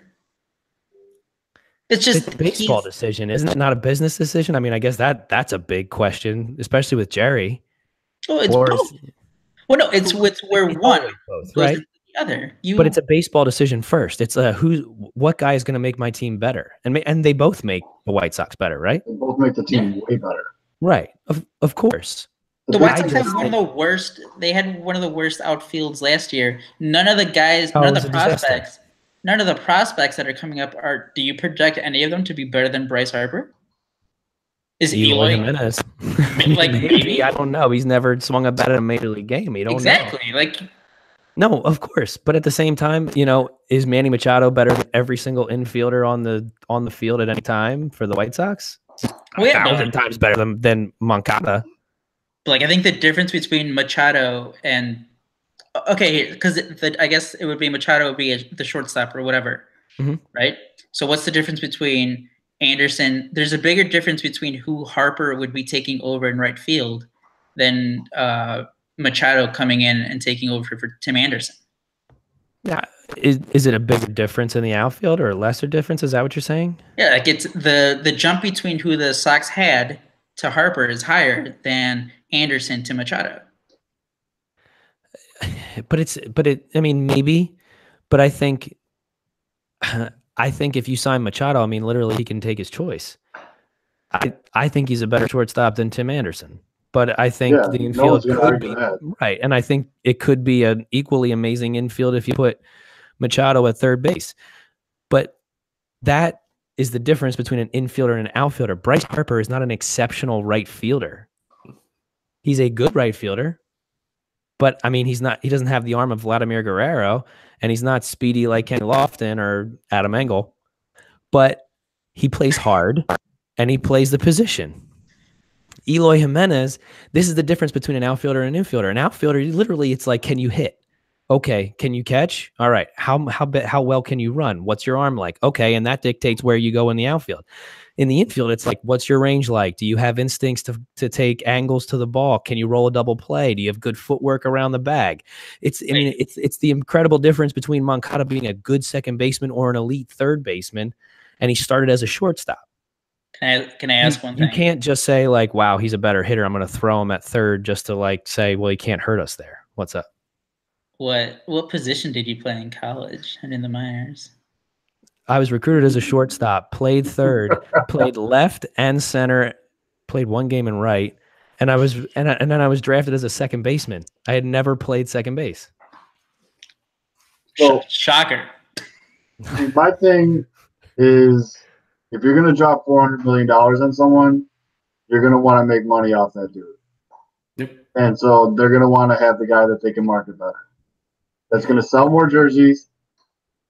It's just a baseball decision, isn't it? Not a business decision. I mean, I guess that's a big question, especially with Jerry. Oh, it's both. Well, no, it's where one both, right? Goes the other. But it's a baseball decision first. It's what guy is going to make my team better, and they both make the White Sox better, right? They both make the team way better, right? Of course. The White Sox have one of the worst. They had one of the worst outfields last year. None of the guys, none of the prospects. None of the prospects that are coming up do you project any of them to be better than Bryce Harper? Is Eloy Jimenez? Like maybe I don't know. He's never swung a bat in a major league game. You don't know. Like no, of course. But at the same time, you know, is Manny Machado better than every single infielder on the field at any time for the White Sox? 1,000 times better than Moncada. Like I think the difference between Machado and because I guess it would be Machado would be the shortstop or whatever, right? So what's the difference between Anderson? There's a bigger difference between who Harper would be taking over in right field than Machado coming in and taking over for Tim Anderson. Yeah, is it a bigger difference in the outfield or a lesser difference? Is that what you're saying? Yeah, like it's the jump between who the Sox had to Harper is higher than Anderson to Machado. I mean, maybe, but I think if you sign Machado, I mean, literally he can take his choice. I think he's a better shortstop than Tim Anderson, but I think the infield could be right. And I think it could be an equally amazing infield if you put Machado at third base, but that is the difference between an infielder and an outfielder. Bryce Harper is not an exceptional right fielder. He's a good right fielder. But I mean, he doesn't have the arm of Vladimir Guerrero, and he's not speedy like Kenny Lofton or Adam Engel, but he plays hard and he plays the position. Eloy Jimenez, this is the difference between an outfielder and an infielder. An outfielder, literally, it's like, can you hit? Okay. Can you catch? All right. How well can you run? What's your arm like? Okay. And that dictates where you go in the outfield. In the infield, it's like, what's your range like? Do you have instincts to take angles to the ball? Can you roll a double play? Do you have good footwork around the bag? It's the incredible difference between Moncada being a good second baseman or an elite third baseman, and he started as a shortstop. Can I ask one thing? You can't just say like, wow, he's a better hitter, I'm going to throw him at third just to like say, well, he can't hurt us there. What's up? What position did you play in college and in the minors? I was recruited as a shortstop, played third, played left and center, played one game in right, and then I was drafted as a second baseman. I had never played second base. So, shocker. My thing is, if you're going to drop $400 million on someone, you're going to want to make money off that dude. Yep. And so they're going to want to have the guy that they can market better. That's going to sell more jerseys.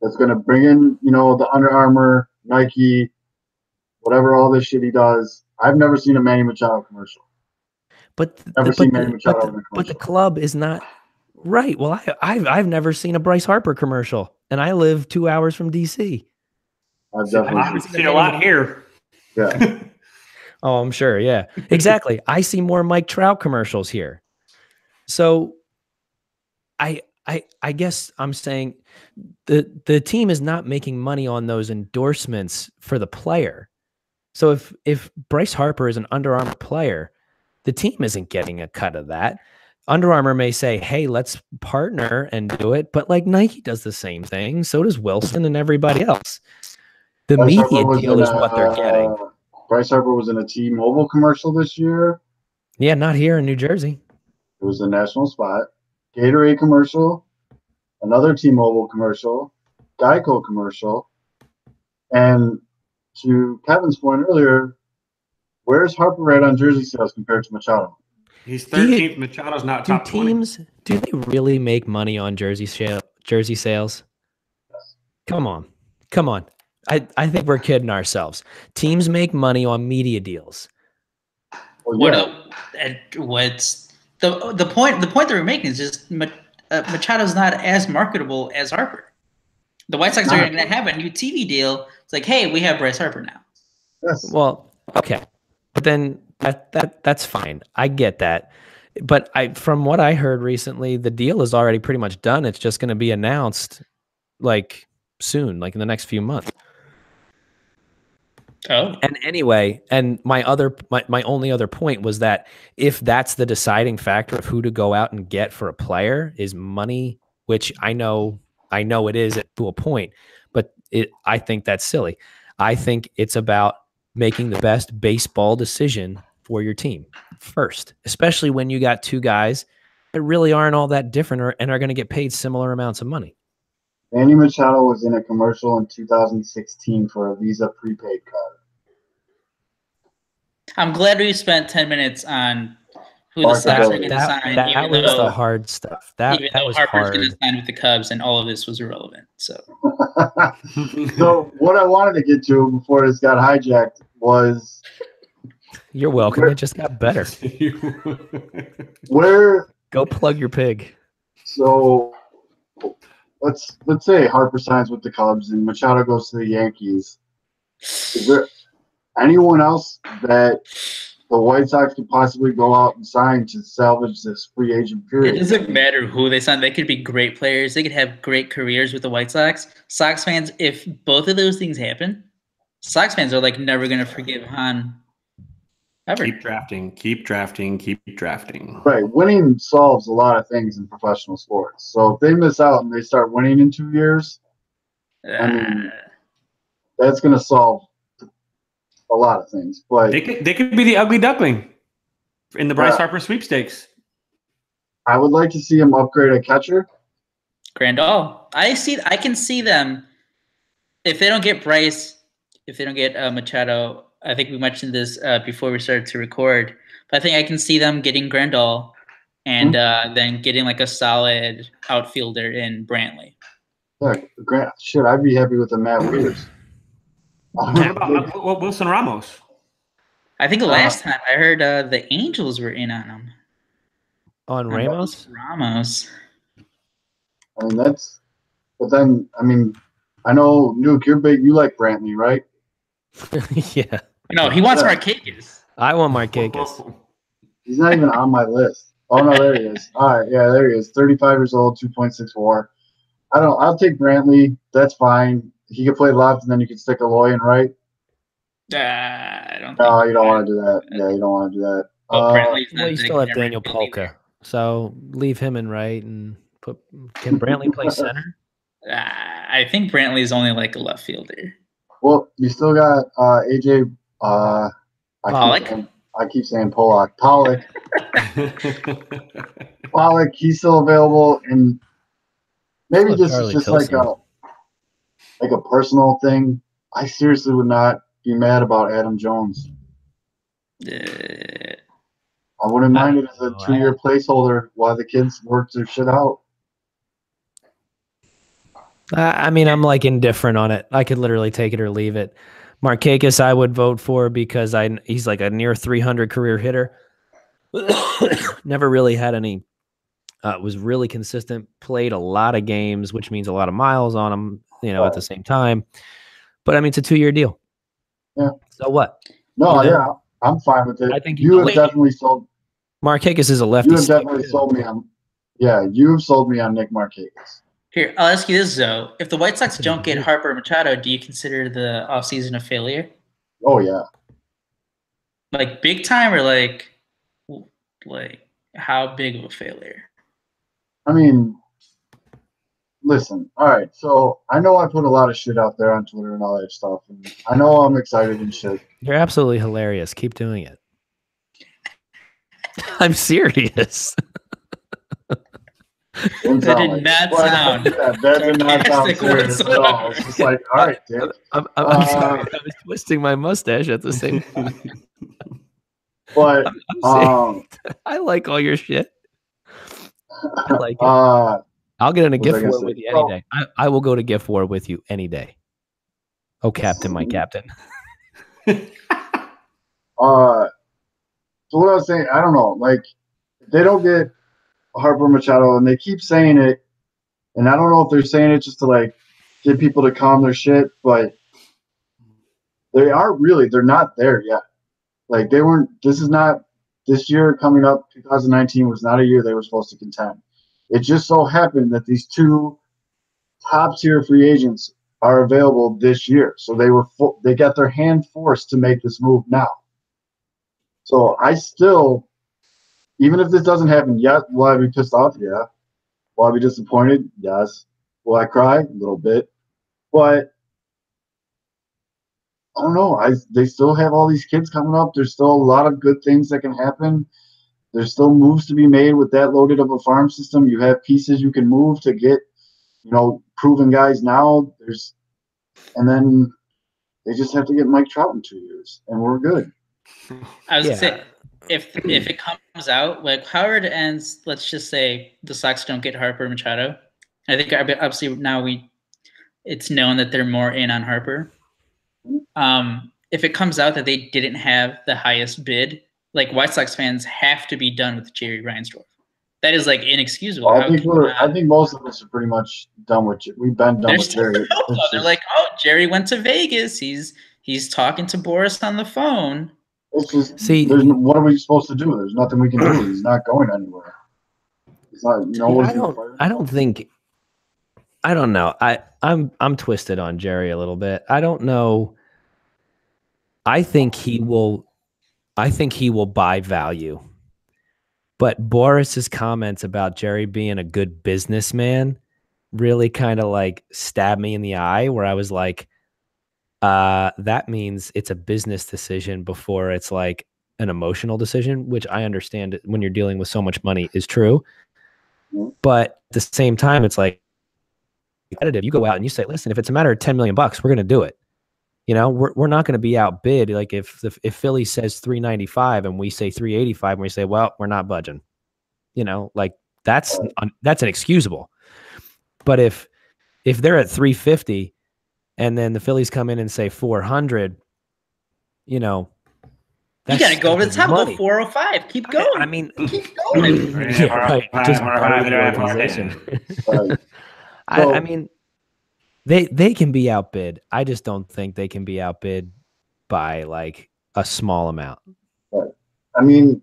That's going to bring in, the Under Armour, Nike, whatever all this shit he does. I've never seen a Manny Machado commercial. But the club is not Right. Well, I've never seen a Bryce Harper commercial, and I live 2 hours from DC. I've definitely seen a lot here. Yeah. Oh, I'm sure. Yeah, exactly. I see more Mike Trout commercials here. So I guess I'm saying the team is not making money on those endorsements for the player. So if Bryce Harper is an Under Armour player, the team isn't getting a cut of that. Under Armour may say, hey, let's partner and do it. But like Nike does the same thing. So does Wilson and everybody else. The Bryce media deal is what they're getting. Bryce Harper was in a T-Mobile commercial this year. Yeah, not here in New Jersey. It was a national spot. Gatorade commercial, another T-Mobile commercial, Geico commercial. And to Kevin's point earlier, where's Harper at on jersey sales compared to Machado? He's 13th. Machado's not top 20. Do they really make money on jersey sales? Yes. Come on. I think we're kidding ourselves. Teams make money on media deals. Well, yeah. What's the point? The point that we're making is just Machado's not as marketable as Harper. The White Sox are going to have a new TV deal. It's like, hey, we have Bryce Harper now. Yes. Well, okay, but then that's fine. I get that. But from what I heard recently, the deal is already pretty much done. It's just going to be announced like soon, like in the next few months. Oh. And anyway, and my only other point was that if that's the deciding factor of who to go out and get for a player is money, which I know it is to a point, but I think that's silly. I think it's about making the best baseball decision for your team first, especially when you got two guys that really aren't all that different and are going to get paid similar amounts of money. Manny Machado was in a commercial in 2016 for a Visa prepaid card. I'm glad we spent 10 minutes on who the Sox are going to sign. That was the hard stuff. That was Harper's going to sign with the Cubs, and all of this was irrelevant. So what I wanted to get to before this got hijacked was... You're welcome. It just got better. Go plug your pig. So let's say Harper signs with the Cubs and Machado goes to the Yankees. Is there anyone else that the White Sox could possibly go out and sign to salvage this free agent period? It doesn't matter who they sign. They could be great players. They could have great careers with the White Sox. Sox fans, if both of those things happen, Sox fans are like never going to forgive Han. Ever. Keep drafting. Right. Winning solves a lot of things in professional sports. So if they miss out and they start winning in 2 years, I mean, that's going to solve a lot of things. But they could be the ugly duckling in the Bryce Harper sweepstakes. I would like to see him upgrade a catcher. Grandal. I can see them if they don't get Bryce, if they don't get Machado. I think we mentioned this before we started to record, but I think I can see them getting Grandal and then getting like a solid outfielder in Brantley. Yeah, shit, I'd be happy with the Matt Wieters. What about Wilson Ramos? I think last time I heard the Angels were in on him. On Ramos? Ramos. I mean, I know, Nuke, you like Brantley, right? Yeah. No, he wants Markakis. I want Markakis. He's not even on my list. Oh no, there he is. All right, yeah, there he is. 35 years old, 2.64. I'll take Brantley. That's fine. He can play left, and then you can stick Aloy in right. I don't. No, you don't want to do that. Yeah, you don't want to do that. Well, you still have Daniel Polka, so leave him in right and can Brantley play center? I think Brantley is only like a left fielder. Well, you still got AJ. Pollock. I keep saying Pollock. Pollock. Pollock. He's still available, and maybe just like a personal thing. I seriously would not be mad about Adam Jones. I wouldn't mind it as a 2-year placeholder while the kids work their shit out. I mean, I'm like indifferent on it. I could literally take it or leave it. Markakis, I would vote for because he's like a near 300 career hitter. Never really had any Was really consistent, played a lot of games, which means a lot of miles on him, at the same time. But I mean, it's a 2-year deal. Yeah. So what? No, yeah, I'm fine with it. I think you have definitely sold. Markakis is a lefty. You have definitely sold me on. Yeah, you have sold me on Nick Markakis. Here, I'll ask you this though: if the White Sox don't get Harper Machado, do you consider the offseason a failure? Oh yeah. Like big time, or like how big of a failure? I mean, listen. All right, so I know I put a lot of shit out there on Twitter and all that stuff, and I know I'm excited and shit. You're absolutely hilarious. Keep doing it. I'm serious. That did not sound. Yeah, that did not sound serious at all. It's just like, all right, Dick. I'm sorry. I was twisting my mustache at the same time. But I like all your shit. I like it. I'll get in a gift war with you any day. I will go to gift war with you any day. Oh, Captain, my Captain. So what I was saying, I don't know. Like, they don't get Harper Machado, and they keep saying it, and I don't know if they're saying it just to like get people to calm their shit, but they're not there yet. Like they weren't. This year coming up, 2019 was not a year they were supposed to contend. It just so happened that these two top tier free agents are available this year, so they got their hand forced to make this move now. So I still. Even if this doesn't happen yet, will I be pissed off? Yeah. Will I be disappointed? Yes. Will I cry? A little bit. But I don't know. They still have all these kids coming up. There's still a lot of good things that can happen. There's still moves to be made with that loaded of a farm system. You have pieces you can move to get, proven guys now. And then they just have to get Mike Trout in 2 years, and we're good. I was gonna say, if it comes out, like however it ends, let's just say the Sox don't get Harper Machado. I think obviously now it's known that they're more in on Harper. If it comes out that they didn't have the highest bid, like White Sox fans have to be done with Jerry Reinsdorf. That is like inexcusable. I think most of us are pretty much done with it. We've been done with Jerry. They're like, oh, Jerry went to Vegas. He's talking to Boris on the phone. It's just, what are we supposed to do? There's nothing we can do. He's not going anywhere. He's not. I don't know. I'm twisted on Jerry a little bit. I don't know. I think he will buy value. But Boris's comments about Jerry being a good businessman really kind of like stabbed me in the eye, where I was like, that means it's a business decision before it's like an emotional decision, which I understand when you're dealing with so much money is true. But at the same time, it's like competitive. You go out and you say, listen, if it's a matter of $10 million, we're going to do it. We're not going to be outbid. Like if Philly says 395 and we say 385 and we say, well, we're not budging, like that's inexcusable. But if they're at 350 and then the Phillies come in and say 400, you got to go over the top. Go 405. Keep going. I mean, keep going. Right. Just I mean, they can be outbid. I just don't think they can be outbid by like a small amount. Right. I mean,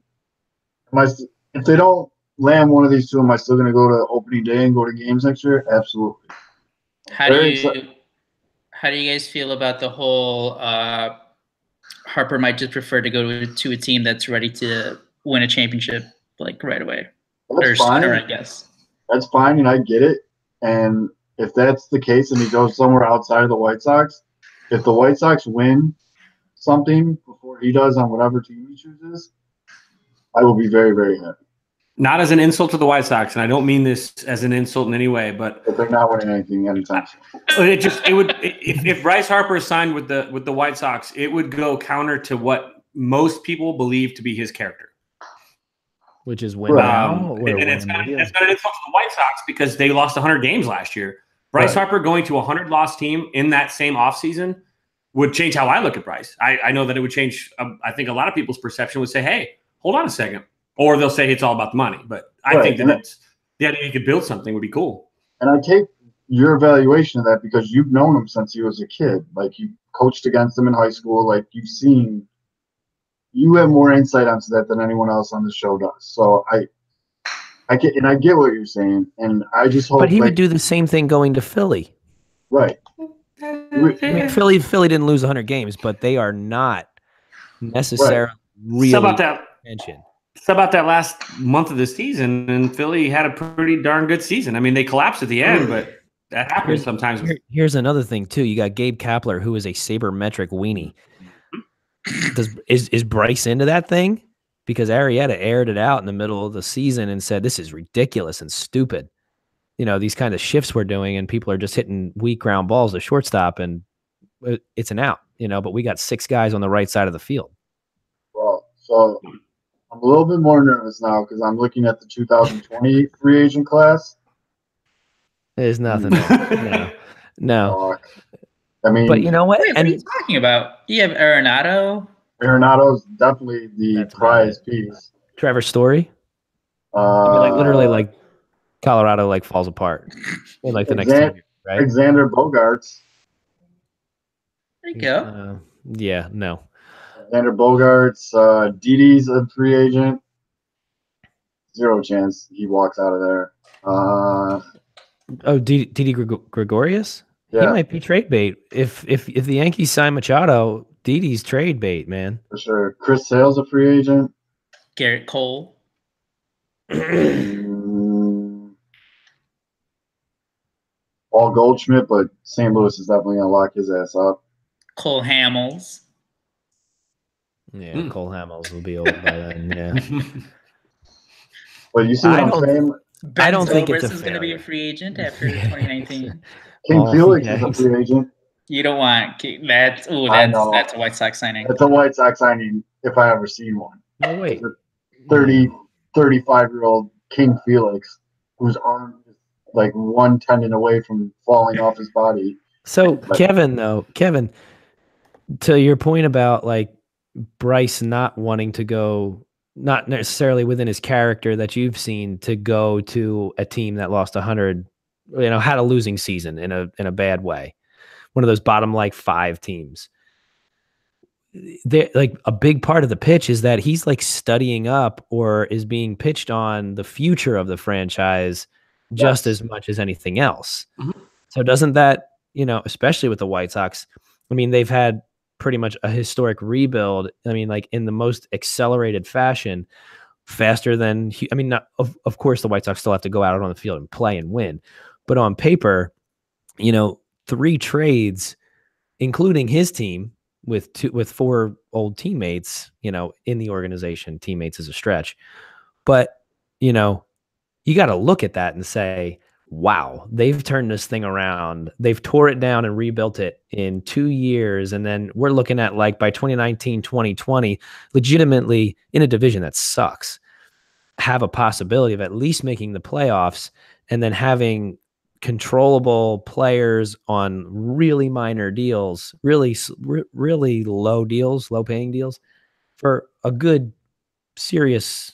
if they don't land one of these two, am I still going to go to opening day and go to games next year? Absolutely. How do you guys feel about the whole Harper might just prefer to go to a team that's ready to win a championship like right away? That's fine. Sooner, I guess. That's fine, and I get it. And if that's the case and he goes somewhere outside of the White Sox, if the White Sox win something before he does on whatever team he chooses, I will be very, very happy. Not as an insult to the White Sox, and I don't mean this as an insult in any way, but they're not winning anything anytime soon. If Bryce Harper signed with the White Sox, it would go counter to what most people believe to be his character, which is win now. And it's not an insult to the White Sox because they lost 100 games last year. Bryce Harper going to a 100-loss team in that same offseason would change how I look at Bryce. I know that it would change. I think a lot of people's perception would say, "Hey, hold on a second." Or they'll say it's all about the money. But I think that the idea he could build something would be cool. And I take your evaluation of that because you've known him since he was a kid. Like, you coached against him in high school. Like, you have more insight onto that than anyone else on the show does. So I get what you're saying, and I just hope. But he would do the same thing going to Philly. Right. I mean, Philly didn't lose 100 games, but they are not necessarily really attention. It's about that last month of the season, and Philly had a pretty darn good season. I mean, they collapsed at the end, but that happens sometimes. Here's another thing too. You got Gabe Kapler, who is a sabermetric weenie. Is Bryce into that thing? Because Arrieta aired it out in the middle of the season and said, this is ridiculous and stupid. You know, these kind of shifts we're doing, and people are just hitting weak ground balls to shortstop, and it's an out, you know, but we got 6 guys on the right side of the field. Well, so I'm a little bit more nervous now because I'm looking at the 2020 free agent class. There's nothing there. No. I mean, but you know what? What are you talking about? You have Arenado. Arenado's definitely the prize piece. Trevor Story. I mean, literally, like Colorado falls apart in the next 2 years, right? Alexander Bogaerts. There you go. Yeah, no. Alexander Bogaerts. Didi's a free agent. 0 chance he walks out of there. Didi Gregorius? Yeah. He might be trade bait. If the Yankees sign Machado, Didi's trade bait, man. For sure. Chris Sale's a free agent. Garrett Cole. Paul Goldschmidt, but St. Louis is definitely going to lock his ass up. Cole Hamels. Yeah, Cole Hamels will be old by then, yeah. But you see what I'm saying? I don't think it's going to be a free agent after 2019. King Felix is a free agent. You don't want that's a White Sox signing. It's a White Sox signing if I ever seen one. No wait. 35-year-old King Felix, whose arm is like one tendon away from falling off his body. So Kevin, to your point about like Bryce not wanting to go, not necessarily within his character that you've seen, to go to a team that lost 100, you know, had a losing season in a bad way, one of those bottom 5 teams. Like a big part of the pitch is that he's like studying up or is being pitched on the future of the franchise just as much as anything else. Mm-hmm. So doesn't that, you know, especially with the White Sox, I mean, they've had pretty much a historic rebuild. I mean, like in the most accelerated fashion, faster than, I mean, not, of course the White Sox still have to go out on the field and play and win, but on paper, you know, 3 trades, including his team with 4 old teammates, you know, in the organization. Teammates is a stretch, but you know, you got to look at that and say, wow, they've turned this thing around. They've tore it down and rebuilt it in 2 years. And then we're looking at like by 2019, 2020, legitimately in a division that sucks, have a possibility of at least making the playoffs, and then having controllable players on really minor deals, really low deals, low paying deals for a good, serious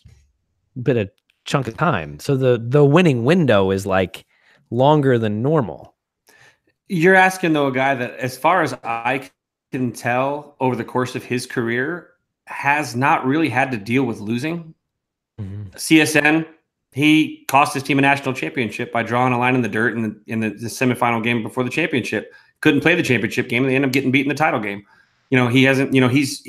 bit of chunk of time. So the winning window is like longer than normal. You're asking though a guy that, as far as I can tell, over the course of his career, has not really had to deal with losing. Mm-hmm. CSN, he cost his team a national championship by drawing a line in the dirt in the semifinal game before the championship. Couldn't play the championship game, and they ended up getting beat in the title game. You know, he hasn't. You know, he's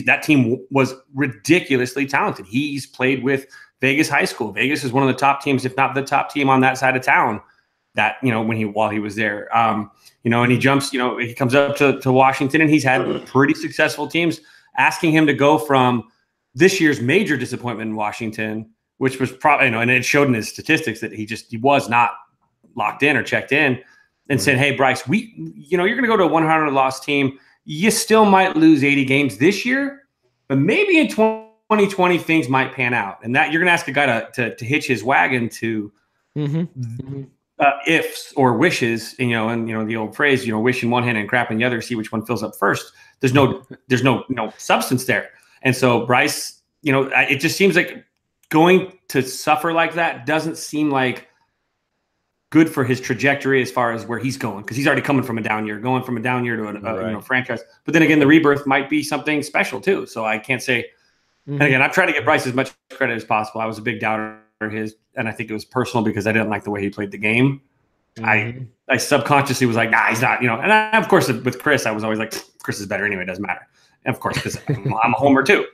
that team was ridiculously talented. He's played with Vegas High School. Vegas is one of the top teams, if not the top team on that side of town. That, you know, while he was there, you know, and he jumps. You know, he comes up to Washington, and he's had pretty successful teams asking him to go from this year's major disappointment in Washington, which was probably, you know, and it showed in his statistics that he was not locked in or checked in, and said, hey, Bryce, you know, you're going to go to a 100 loss team. You still might lose 80 games this year, but maybe in 2020 things might pan out. And that you're going to ask a guy to hitch his wagon to ifs or wishes, you know, and, you know, the old phrase, you know, wish in one hand and crap in the other, see which one fills up first. There's no substance there. And so Bryce, you know, it just seems like going to suffer like that doesn't seem like good for his trajectory as far as where he's going, because he's already coming from a down year, going from a down year to a franchise. But then again, the rebirth might be something special too. So I can't say. And again, I've tried to give Bryce as much credit as possible. I was a big doubter of his, and I think it was personal because I didn't like the way he played the game. I subconsciously was like, nah, he's not. And of course, with Chris, I was always like, Chris is better anyway. It doesn't matter. And of course, because I'm a homer too.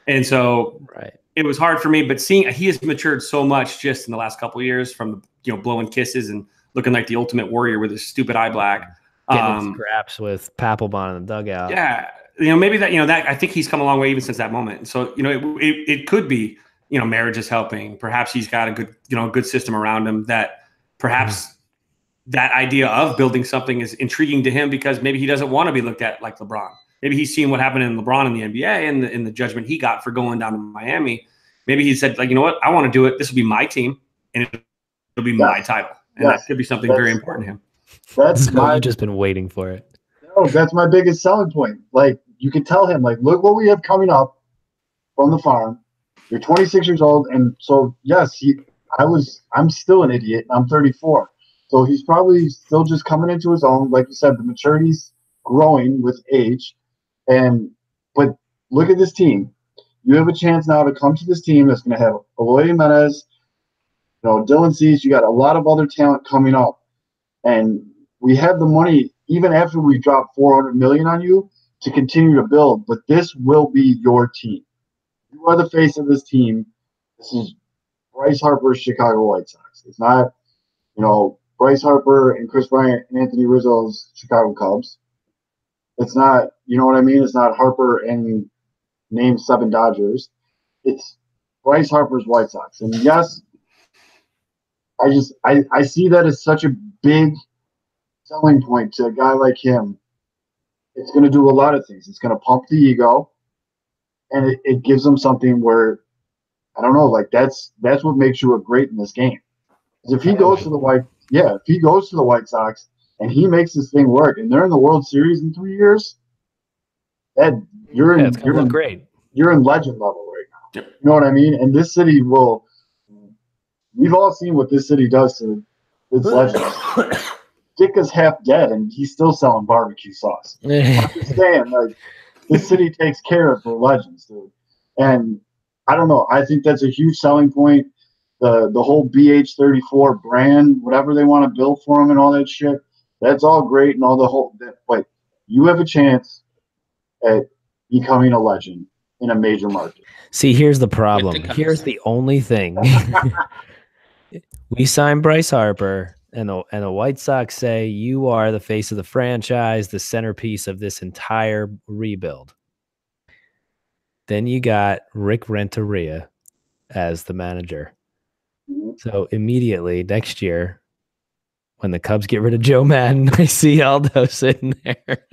And so it was hard for me. But seeing he has matured so much just in the last couple of years, from blowing kisses and looking like the ultimate warrior with his stupid eye black, getting scraps with Papelbon in the dugout. Yeah, maybe that I think he's come a long way even since that moment. So it could be marriage is helping. Perhaps he's got a good good system around him that perhaps. That idea of building something is intriguing to him because maybe he doesn't want to be looked at like LeBron. Maybe he's seen what happened in LeBron in the NBA and in the judgment he got for going down to Miami. Maybe he said, like, you know what? I want to do it. This will be my team, and it'll be my title. And that could be something very important to him. You've just been waiting for it. No, that's my biggest selling point. Like, you can tell him, like, look what we have coming up from the farm. You're 26 years old, and so, yes, I'm still an idiot. I'm 34. So he's probably still just coming into his own. Like you said, the maturity's growing with age. But look at this team. You have a chance now to come to this team that's going to have Eloy Jimenez, Dylan Cease. You got a lot of other talent coming up. And we have the money, even after we drop $400 million on you, to continue to build. But this will be your team. You are the face of this team. This is Bryce Harper's Chicago White Sox. It's not, Bryce Harper and Chris Bryant and Anthony Rizzo's Chicago Cubs. It's not, you know what I mean? It's not Harper and name 7 Dodgers. It's Bryce Harper's White Sox. And yes, I see that as such a big selling point to a guy like him. It's going to do a lot of things. It's going to pump the ego, and it gives him something where, I don't know, like that's what makes you a great in this game. Because if he goes to the White Sox and he makes this thing work, and they're in the World Series in 3 years, you're great. You're in legend level right now. You know what I mean? And this city will. We've all seen what this city does to its legends. Dicka's half dead, and he's still selling barbecue sauce. I'm just saying, like, this city takes care of the legends, dude. And I don't know. I think that's a huge selling point. The whole BH34 brand, whatever they want to build for them and all that shit, that's all great and all the whole. But you have a chance at becoming a legend in a major market. See, here's the problem. Here's the only thing. We signed Bryce Harper, and the White Sox say you are the face of the franchise, the centerpiece of this entire rebuild. Then you got Rick Renteria as the manager. So immediately next year, when the Cubs get rid of Joe Madden, I see Aldo sitting there.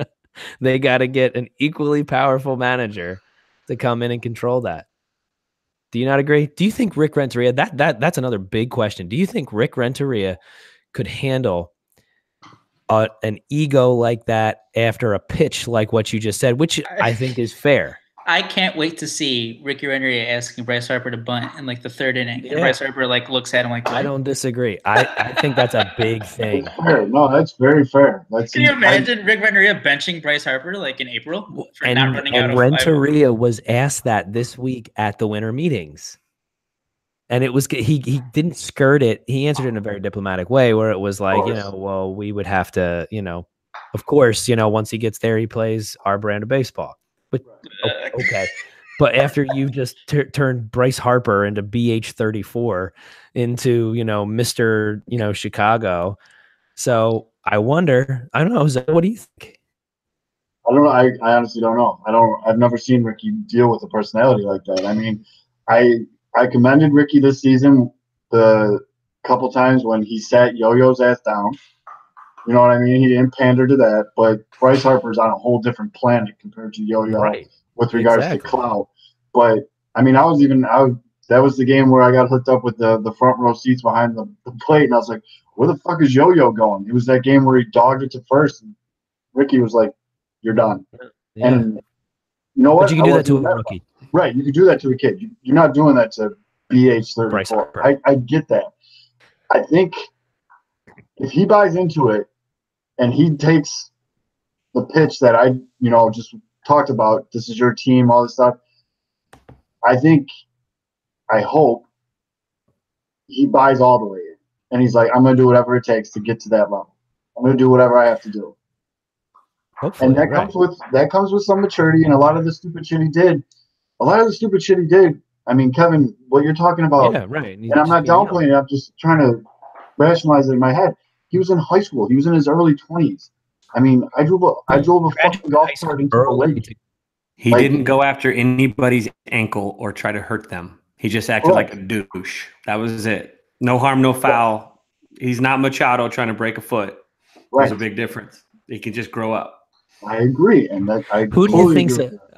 They got to get an equally powerful manager to come in and control that. Do you not agree? Do you think Rick Renteria, that's another big question. Do you think Rick Renteria could handle an ego like that after a pitch like what you just said, which I think is fair? I can't wait to see Ricky Renteria asking Bryce Harper to bunt in like the 3rd inning. Yeah. And Bryce Harper looks at him like, I don't disagree. I think that's a big thing. That's fair. No, that's very fair. Can you imagine Rick Renteria benching Bryce Harper like in April for not running out of Renteria was asked that this week at the winter meetings. And it was he didn't skirt it. He answered it in a very diplomatic way where it was like, well, we would have to, of course, once he gets there, he plays our brand of baseball. But okay. But after you just turned Bryce Harper into BH34 into, Mr. Chicago. So I wonder, I don't know, what do you think? I don't know. I honestly don't know. I've never seen Ricky deal with a personality like that. I mean, I commended Ricky this season the couple times when he sat Yo-Yo's ass down. You know what I mean? He didn't pander to that. But Bryce Harper's on a whole different planet compared to Yo-Yo with regards to clout. But, I mean, that was the game where I got hooked up with the front row seats behind the plate. And I was like, where the fuck is Yo-Yo going? It was that game where he dogged it to first. And Ricky was like, you're done. Yeah. And you know what? But you can do that to a rookie. Right. You can do that to a kid. You're not doing that to BH34. I get that. I think if he buys into it and he takes the pitch that I, just talked about, this is your team, all this stuff, I hope he buys all the way in. And he's like, I'm going to do whatever it takes to get to that level. I'm going to do whatever I have to do. Hopefully, and that comes with some maturity, and a lot of the stupid shit he did. I mean, Kevin, what you're talking about. Yeah, right. And I'm not downplaying it. I'm just trying to rationalize it in my head. He was in high school. He was in his early 20s. I mean, I drove a fucking golf cart into the lake. He didn't go after anybody's ankle or try to hurt them. He just acted like a douche. That was it. No harm, no foul. He's not Machado trying to break a foot. There's a big difference. He can just grow up. I agree, and who do you think?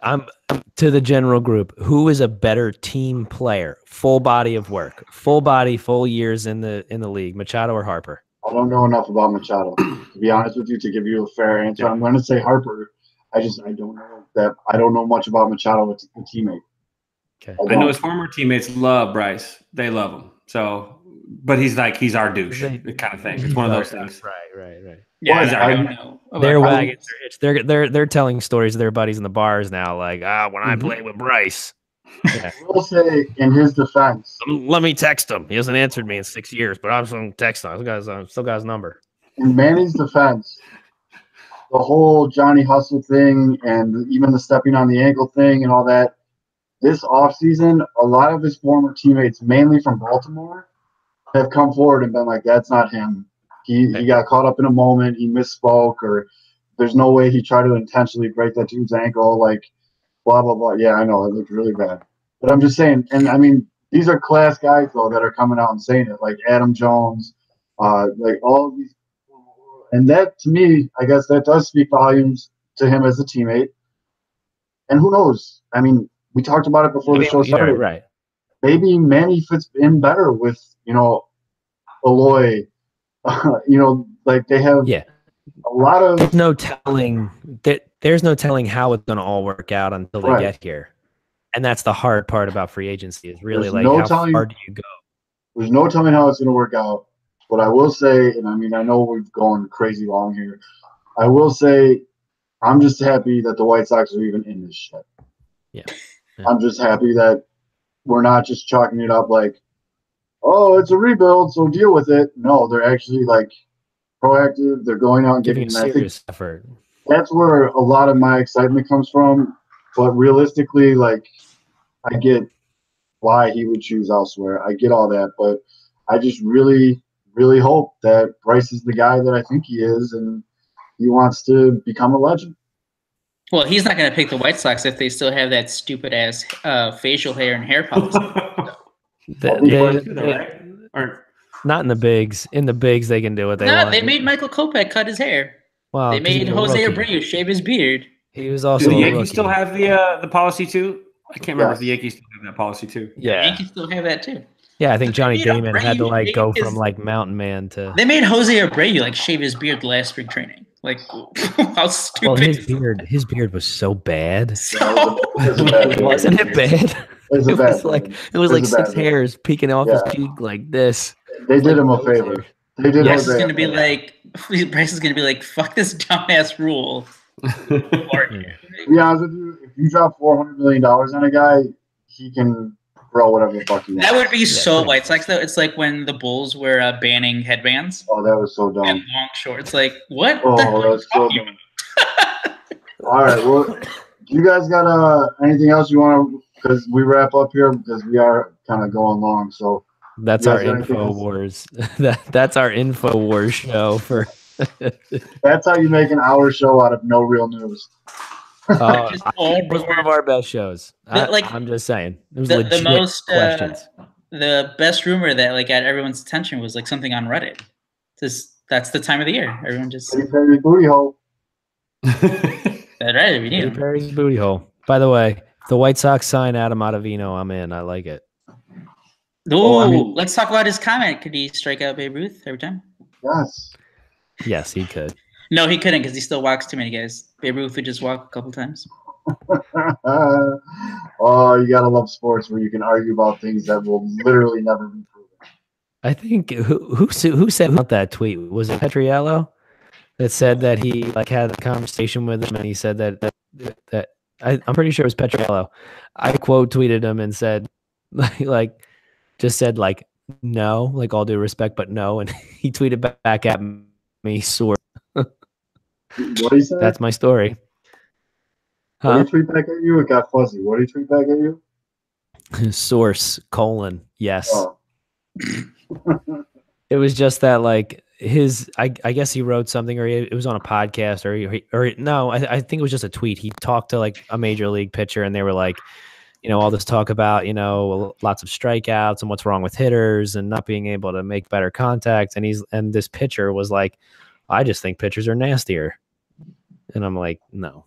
I'm to the general group. Who is a better team player? Full body of work, full years in the league. Machado or Harper? I don't know enough about Machado to be honest with you to give you a fair answer. Yeah. I'm going to say Harper. I don't know that. I don't know much about Machado as a teammate. Okay, I know his former teammates love Bryce. They love him. So, but he's our douche, kind of thing. It's one of those things. Right. Yeah, I don't know. Their wagons. They're telling stories of their buddies in the bars now. Like, when I played with Bryce. Yeah. I will say, in his defense, let me text him. He hasn't answered me in 6 years, but I'm just going to text him. I still got his number. In Manny's defense, the whole Johnny Hustle thing and even the stepping on the ankle thing and all that, this offseason, a lot of his former teammates, mainly from Baltimore, have come forward and been like, that's not him. He got caught up in a moment. He misspoke, or there's no way he tried to intentionally break that dude's ankle, like blah, blah, blah. Yeah, I know. It looked really bad. But I'm just saying, and I mean, these are class guys, though, that are coming out and saying it, like Adam Jones, like all of these. And that, to me, I guess that does speak volumes to him as a teammate. And who knows? I mean, we talked about it before the show started. Right. Maybe Manny fits in better with, Eloy. Like they have a lot of. There's no telling how it's going to all work out until they get here, and that's the hard part about free agency is really how far do you go? There's no telling how it's going to work out. But I will say, and I mean, I know we've gone crazy long here. I will say, I'm just happy that the White Sox are even in this shit. Yeah. I'm just happy that we're not just chalking it up like, oh, it's a rebuild, so deal with it. No, they're actually like proactive. They're going out and giving serious effort. That's where a lot of my excitement comes from. But realistically, like, I get why he would choose elsewhere. I get all that, but I just really, really hope that Bryce is the guy that I think he is, and he wants to become a legend. Well, he's not going to pick the White Sox if they still have that stupid ass facial hair and hair policy. Not in the bigs. In the bigs, they can do what they want. No, they made Michael Kopech cut his hair. Wow, they made Jose Abreu shave his beard. He was also. Do the Yankees still have the policy too? I can't remember if the Yankees still have that policy too. Yeah, the Yankees still have that too. Yeah, I think Johnny Damon had to go from Mountain Man to. They made Jose Abreu shave his beard last spring training. Like, how stupid! Well, his beard was so bad. Wasn't it bad? It was like 6 hairs peeking off his cheek like this. They did him a favor. They did. Bryce is gonna be like, fuck this dumbass rule. Be honest with you, if you drop $400 million on a guy, he can grow whatever the fuck he wants. That would be so White Sox though. It's like when the Bulls were banning headbands. Oh, that was so dumb. And long shorts. Like, what? Oh, that's so dumb. All right. Well, do you guys got anything else you want to? Because we wrap up here because we are kind of going long. So that's our InfoWars. That's our InfoWars show for. That's how you make an hour show out of no real news. It was one of our best shows. I'm just saying. It was legit questions. The best rumor that got everyone's attention was something on Reddit. That's the time of the year. Everyone just Perry's booty hole. That's right. We need Perry's booty hole. By the way, if the White Sox sign Adam Ottavino, I'm in. I like it. Let's talk about his comment. Could he strike out Babe Ruth every time? Yes. Yes, he could. No, he couldn't because he still walks too many guys. Babe Ruth would just walk a couple times. Oh, you gotta love sports where you can argue about things that will literally never be proven. I think who said about that tweet? Was it Petriello that said that he like had a conversation with him and he said that I'm pretty sure it was Petriello. I quote tweeted him and said like just said like no, like all due respect, but no, and he tweeted back at me sore. What did he say? That's my story. Huh? What did he tweet back at you? It got fuzzy. What did he tweet back at you? Source : yes. Oh. It was just that like his I guess he wrote something or it was on a podcast or no, I think it was just a tweet. He talked to like a major league pitcher and they were like, you know, all this talk about, you know, lots of strikeouts and what's wrong with hitters and not being able to make better contacts. And this pitcher was like, I just think pitchers are nastier. And I'm like, no,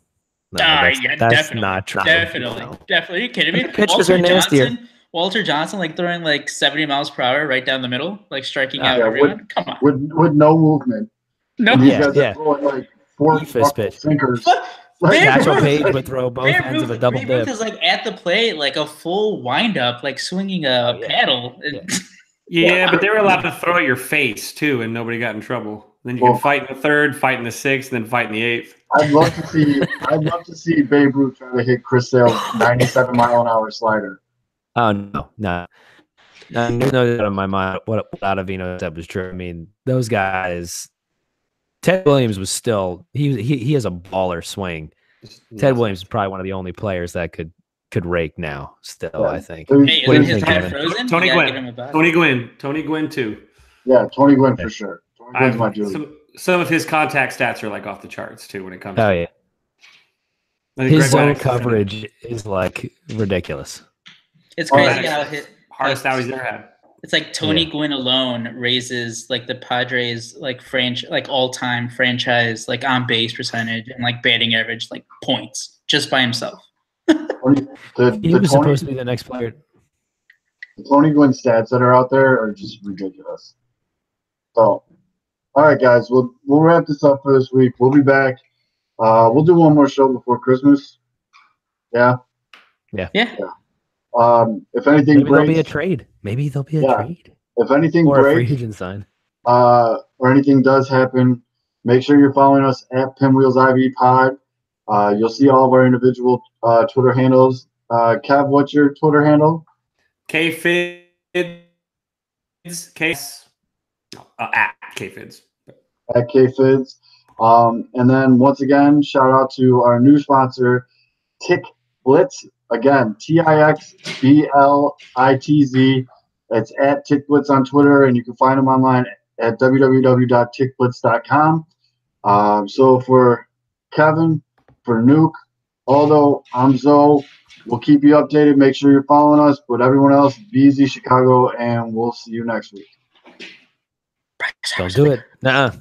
that's definitely, not true. Definitely. Are you kidding me? Pitchers are nastier. Walter Johnson, like throwing like 70 miles per hour right down the middle, like striking out everyone. Come on, with no movement. No, throwing like 4 sinkers. Satchel Paige would throw both ends of a double dip. Is like at the plate, like a full windup, like swinging a paddle. Yeah, but they were allowed to throw at your face too, and nobody got in trouble. Then you can fight in the 3rd, fight in the 6th, then fight in the 8th. I'd love to see Babe Ruth try to hit Chris Sale's 97-mile-an-hour slider. Oh no. There's no doubt in my mind what Ottavino said was true. I mean, those guys. Ted Williams was still he has a baller swing. Ted Williams is probably one of the only players that could rake now. Still, I think. Hey, what do you think? Tony Gwynn. Tony Gwynn too. Yeah, Tony Gwynn for sure. Tony Gwynn's my dude. Some of his contact stats are like off the charts too when it comes. Oh yeah. His zone coverage is like ridiculous. It's crazy how hardest out he's ever had. It's like Tony Gwynn alone raises like the Padres like all-time franchise like on base percentage and like batting average like points just by himself. He was supposed to be the next player. The Tony Gwynn stats that are out there are just ridiculous. So, all right, guys, we'll wrap this up for this week. We'll be back. We'll do one more show before Christmas. Yeah. If anything maybe there'll be a trade. Maybe there'll be a trade. If anything or breaks, a free agent sign. Or anything does happen, make sure you're following us at PinwheelsIV Pod. You'll see all of our individual Twitter handles. Kev, what's your Twitter handle? KFids. At KFids. At KFids. And then once again, shout out to our new sponsor, Tick Blitz. Again, TIXBLITZ. It's at TickBlitz on Twitter, and you can find them online at www.tickblitz.com. So for Kevin, for Nuke, Aldo, I'm Zoe. We'll keep you updated. Make sure you're following us. But everyone else, be easy, Chicago, and we'll see you next week. Don't do it. Nuh-uh.